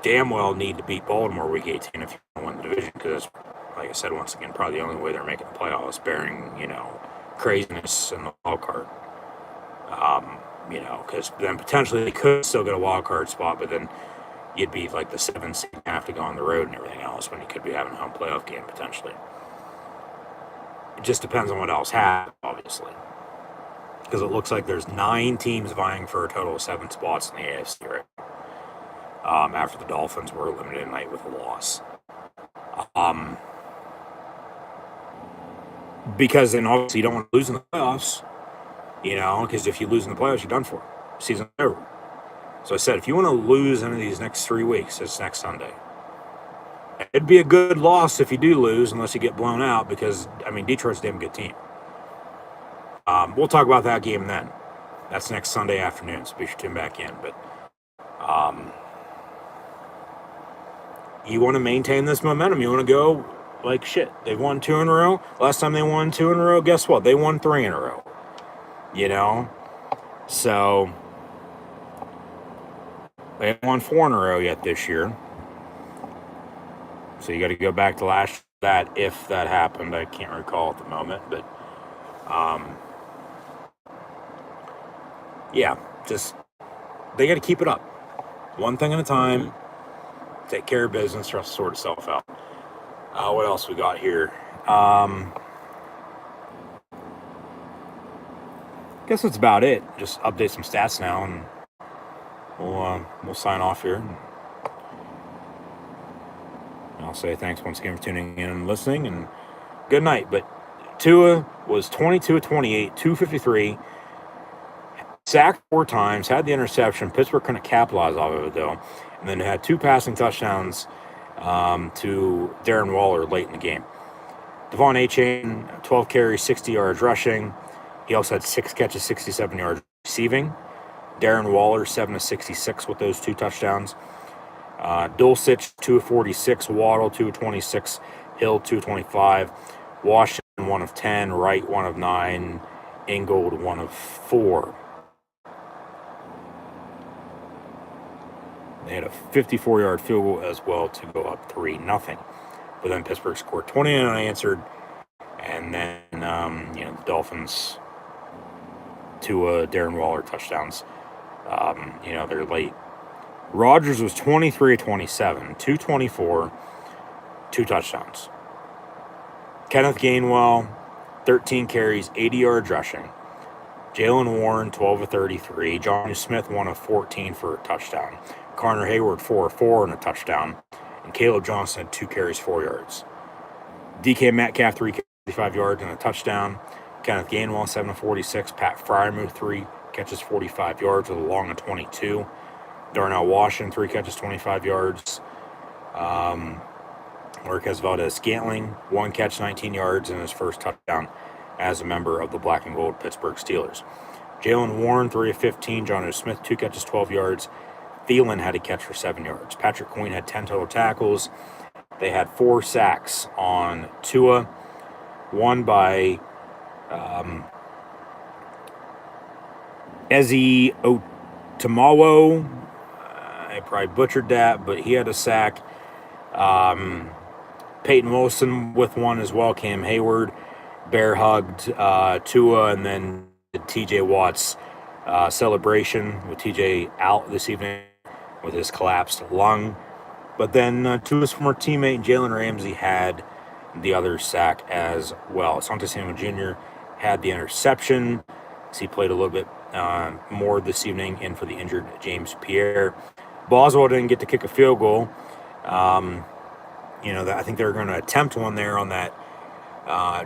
damn well need to beat Baltimore week 18 if you want to win the division. Because, like I said, once again, probably the only way they're making the playoffs, bearing, you know, craziness in the wild card. You know, because then potentially they could still get a wild card spot, but then you'd be like the 7th seed and have to go on the road and everything else when you could be having a home playoff game potentially. It just depends on what else happens, obviously. Because it looks like there's 9 teams vying for a total of 7 spots in the AFC, right? After the Dolphins were eliminated tonight with a loss. Because then obviously you don't want to lose in the playoffs, you know, because if you lose in the playoffs, you're done for. Season's over. So I said, if you want to lose any of these next 3 weeks, it's next Sunday. It'd be a good loss if you do lose, unless you get blown out, because, I mean, Detroit's a damn good team. We'll talk about that game then. That's next Sunday afternoon, so be sure to tune back in. But you want to maintain this momentum. You want to go like shit. They've won 2 in a row. Last time they won 2 in a row, guess what? They won 3 in a row. You know? So, they haven't won 4 in a row yet this year. So you got to go back to last that if that happened. I can't recall at the moment, but yeah, just they got to keep it up, one thing at a time. Take care of business, or else sort itself out. What else we got here? Guess that's about it. Just update some stats now, and we'll sign off here. I'll say thanks once again for tuning in and listening, and good night. But Tua was 22 of 28, 253, sacked 4 times, had the interception. Pittsburgh couldn't capitalize off of it, though. And then had 2 passing touchdowns to Darren Waller late in the game. Devon Achane, 12 carries, 60 yards rushing. He also had 6 catches, 67 yards receiving. Darren Waller, 7 of 66 with those 2 touchdowns. Dulcich, 2 of 46. Waddle, 2 of 26. Hill, 2 of 25. Washington, 1 of 10. Wright, 1 of 9. Ingold, 1 of 4. They had a 54-yard field goal as well to go up 3-0. But then Pittsburgh scored 20 unanswered. And then, the Dolphins, 2 Darren Waller touchdowns. They're late. Rodgers was 23 of 27, 224, 2 touchdowns. Kenneth Gainwell, 13 carries, 80 yards rushing. Jalen Warren, 12 of 33. Johnny Smith, 1 of 14 for a touchdown. Connor Hayward, 4 of 4 and a touchdown. And Caleb Johnson had 2 carries, 4 yards. DK Metcalf, 3 carries, 5 yards and a touchdown. Kenneth Gainwell, 7 of 46. Pat Fryermuth, 3 catches, 45 yards with a long of 22. Darnell Washington, 3 catches, 25 yards. Marquez Valdez-Scantling, 1 catch, 19 yards, and his first touchdown as a member of the Black and Gold Pittsburgh Steelers. Jalen Warren, 3 of 15. Jonnu Smith, 2 catches, 12 yards. Thielen had a catch for 7 yards. Patrick Queen had 10 total tackles. They had 4 sacks on Tua, 1 by Ezi Otamawo. I probably butchered that, but he had a sack. Peyton Wilson with 1 as well. Cam Hayward. bear hugged Tua, and then the TJ Watt's celebration with TJ out this evening with his collapsed lung. But then Tua's former teammate Jalen Ramsey had the other sack as well. Asante Samuel Jr. had the interception, as he played a little bit more this evening in for the injured James Pierre. Boswell didn't get to kick a field goal. I think they're going to attempt one there on that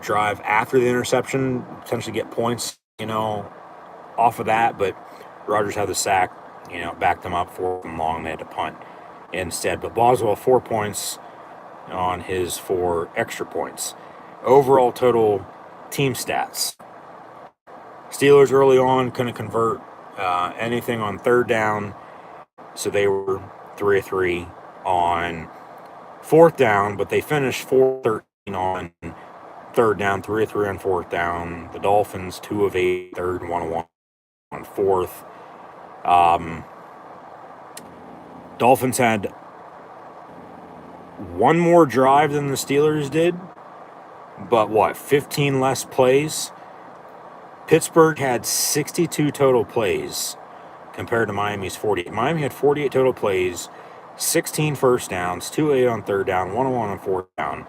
drive after the interception, potentially get points, off of that. But Rodgers had the sack, backed them up 4th and long. They had to punt instead. But Boswell 4 points on his 4 extra points. Overall total team stats. Steelers early on couldn't convert anything on 3rd down, so they were 3 of 3 on 4th down, but they finished 4-13 on 3rd down, 3 of 3 on 4th down. The Dolphins 2 of 8 3rd and 1 of 1 on 4th. Dolphins had one more drive than the Steelers did, but 15 less plays? Pittsburgh had 62 total plays compared to Miami's 48. Miami had 48 total plays, 16 first downs, 2 8 on 3rd down, 1 1 on 4th down,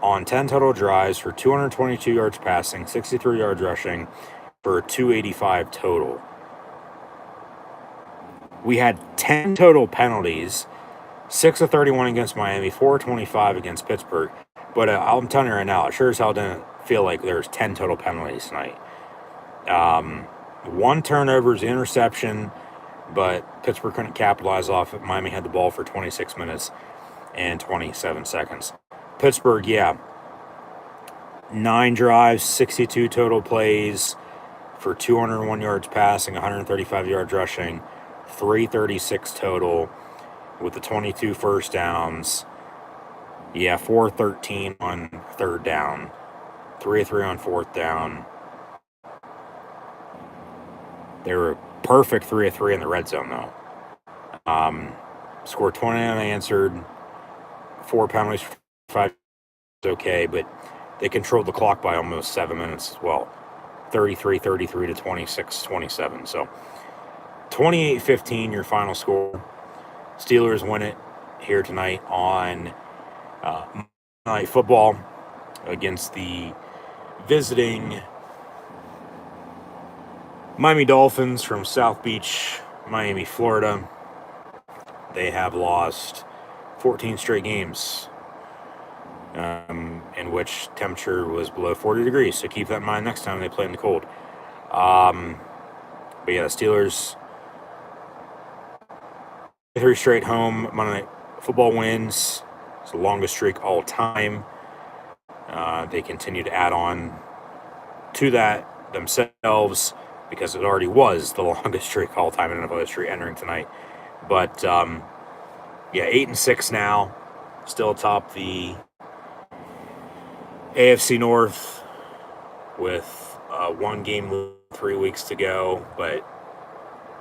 on 10 total drives for 222 yards passing, 63 yards rushing, for a 285 total. We had 10 total penalties, 6 of 31 against Miami, 4 of 25 against Pittsburgh. But I'm telling you right now, it sure as hell didn't feel like there was 10 total penalties tonight. 1 turnover is an interception, but Pittsburgh couldn't capitalize off it. Miami had the ball for 26 minutes and 27 seconds. Pittsburgh, 9 drives, 62 total plays for 201 yards passing, 135 yards rushing, 336 total with the 22 first downs. 4-13 on 3rd down, 3 of 3 on 4th down. They were perfect 3 of 3 in the red zone, though. Scored 20 unanswered, 4 penalties for 5. Okay, but they controlled the clock by almost 7 minutes as well. 33-33 to 26-27. So 28-15 your final score. Steelers win it here tonight on Monday Night Football against the visiting Miami Dolphins from South Beach, Miami, Florida. They have lost 14 straight games in which temperature was below 40 degrees. So keep that in mind next time they play in the cold. The Steelers 3 straight home Monday Night Football wins. It's the longest streak all time. They continue to add on to that themselves because it already was the longest streak all time in NFL history entering tonight. But 8-6 now, still atop the AFC North with 1 game, 3 weeks to go. But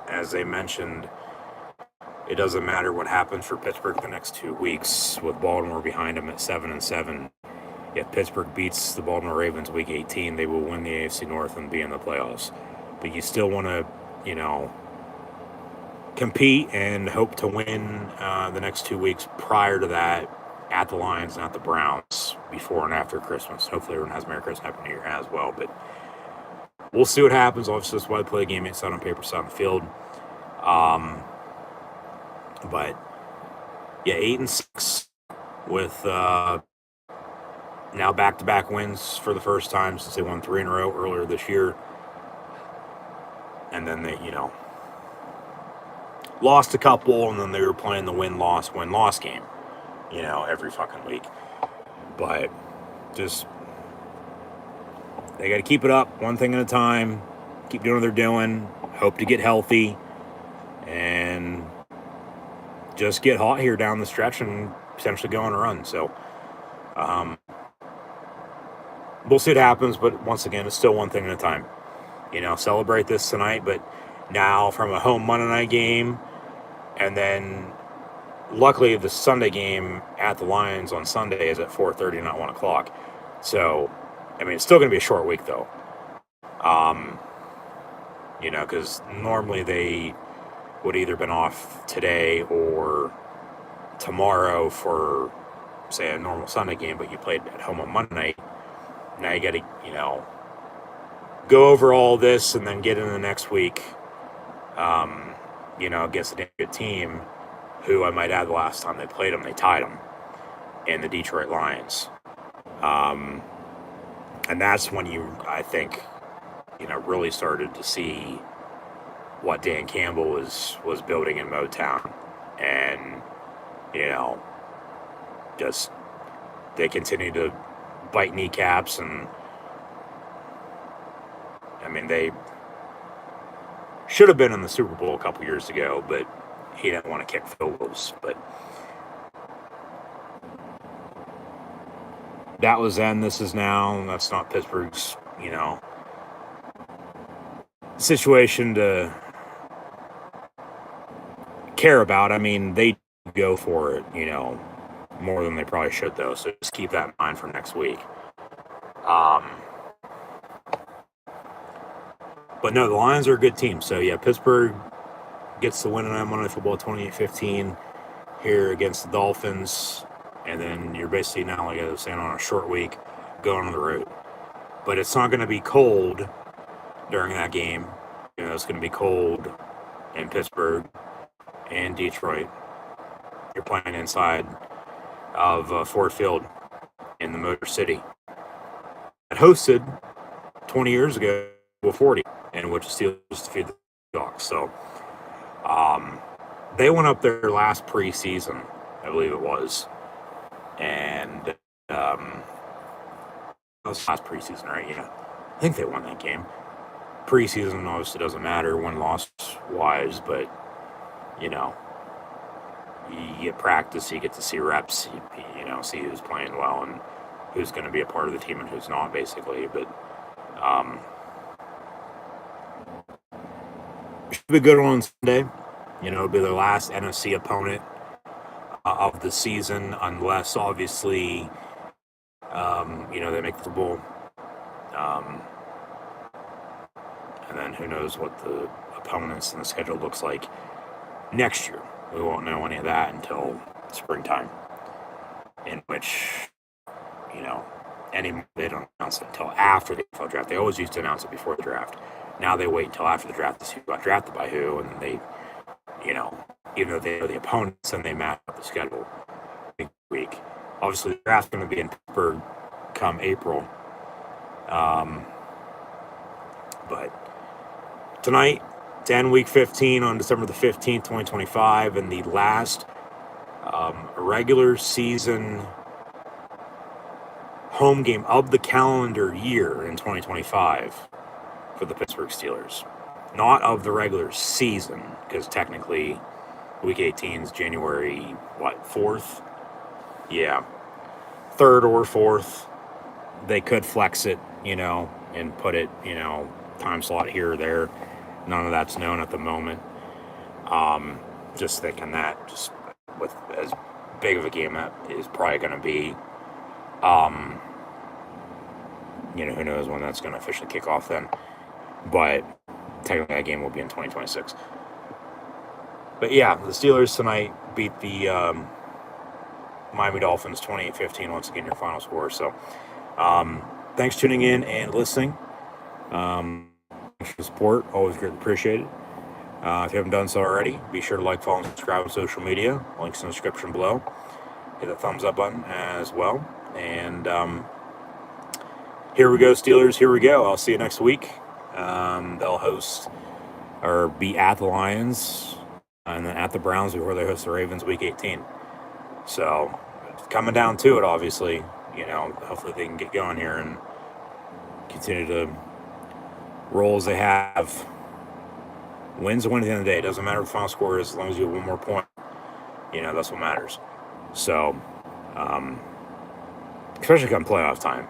as I mentioned, it doesn't matter what happens for Pittsburgh the next 2 weeks with Baltimore behind them at 7-7. If Pittsburgh beats the Baltimore Ravens week 18, they will win the AFC North and be in the playoffs. But you still want to, compete and hope to win the next 2 weeks prior to that at the Lions, not the Browns, before and after Christmas. Hopefully everyone has Merry Christmas, Happy New Year as well. But we'll see what happens. Obviously, that's why they play the game. It's not on paper, it's on the field. But 8-6 with now back-to-back wins for the first time since they won 3 in a row earlier this year. And then they, lost a couple, and then they were playing the win-loss game, every fucking week. But just, they got to keep it up, one thing at a time, keep doing what they're doing, hope to get healthy, and just get hot here down the stretch and potentially go on a run. So, we'll see what happens, but once again, it's still one thing at a time. Celebrate this tonight, but now from a home Monday night game, and then luckily the Sunday game at the Lions on Sunday is at 4:30, not 1 o'clock. So I mean, it's still going to be a short week, though. Because normally they would either been off today or tomorrow for, say, a normal Sunday game, but you played at home on Monday night. Now you got to, go over all this and then get into the next week, against a damn good team who I might add the last time they played them, they tied them in the Detroit Lions. And that's when I think, really started to see what Dan Campbell was building in Motown. And, just they continue to bite kneecaps, and I mean, they should have been in the Super Bowl a couple years ago, but he didn't want to kick field goals. But that was then, this is now. That's not Pittsburgh's, situation to care about. I mean, they go for it, more than they probably should, though. So just keep that in mind for next week. But no, the Lions are a good team. So yeah, Pittsburgh gets the win on Monday Football 28-15 here against the Dolphins. And then you're basically now, like I was saying, on a short week going on the road. But it's not going to be cold during that game. It's going to be cold in Pittsburgh and Detroit. You're playing inside of Ford Field in the Motor City. It hosted 20 years ago with 40, in which the Steelers defeated the Seahawks. So they went up there last preseason, I believe it was. And that was last preseason, right? Yeah. I think they won that game. Preseason obviously doesn't matter win-loss wise, but you get practice, you get to see reps, you see who's playing well and who's going to be a part of the team and who's not, basically. But it should be a good one on Sunday. It'll be their last NFC opponent of the season, unless obviously they make the Bowl. And then who knows what the opponents and the schedule looks like next year. We won't know any of that until springtime, in which, they don't announce it until after the NFL draft. They always used to announce it before the draft. Now they wait until after the draft to see who got drafted by who, and they, even though they know the opponents, and they match up the schedule week. Obviously, the draft's going to be in Pittsburgh come April. But tonight, it's end week 15 on December the 15th, 2025, and the last regular season home game of the calendar year in 2025 for the Pittsburgh Steelers. Not of the regular season, because technically week 18 is January, 4th? Yeah. 3rd or 4th. They could flex it, and put it, time slot here or there. None of that's known at the moment. Just thinking that, just with as big of a game that is probably going to be, who knows when that's going to officially kick off then. But technically that game will be in 2026. But yeah, the Steelers tonight beat the Miami Dolphins 28-15, once again your final score. So thanks for tuning in and listening. Thanks for the support. Always greatly appreciated. If you haven't done so already, be sure to like, follow, and subscribe on social media. Links in the description below. Hit the thumbs up button as well. And here we go, Steelers. Here we go. I'll see you next week. They'll host or be at the Lions and then at the Browns before they host the Ravens week 18. So coming down to it, obviously. Hopefully they can get going here and continue to roll as they have. Wins or win at the end of the day. It doesn't matter what the final score is, as long as you have one more point. That's what matters. So, especially come playoff time.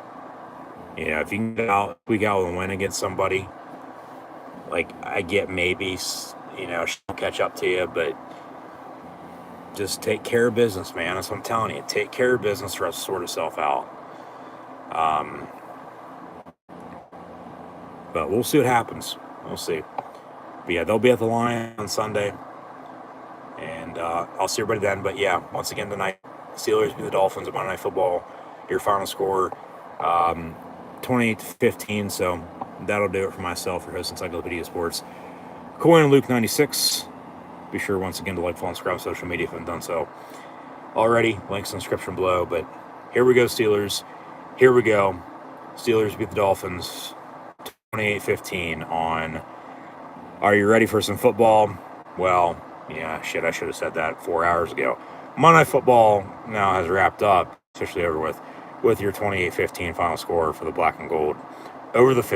If you can get out, week out with a win against somebody, like I get maybe, she'll catch up to you, but just take care of business, man. That's what I'm telling you. Take care of business, the rest sort itself out. But we'll see what happens. We'll see. But yeah, they'll be at the line on Sunday. And I'll see everybody then. But yeah, once again tonight, Steelers beat the Dolphins at Monday Night Football. Your final score, 28-15. So that'll do it for myself, your host Encyclopedia Sports. Coin and Luke 96. Be sure once again to like, follow, and subscribe on social media if you haven't done so already. Links in the description below. But here we go, Steelers. Here we go. Steelers beat the Dolphins 28-15 on Are You Ready for Some Football? Well, yeah, shit, I should have said that 4 hours ago. Monday Night Football now has wrapped up, officially over with your 28-15 final score for the black and gold over the Fins.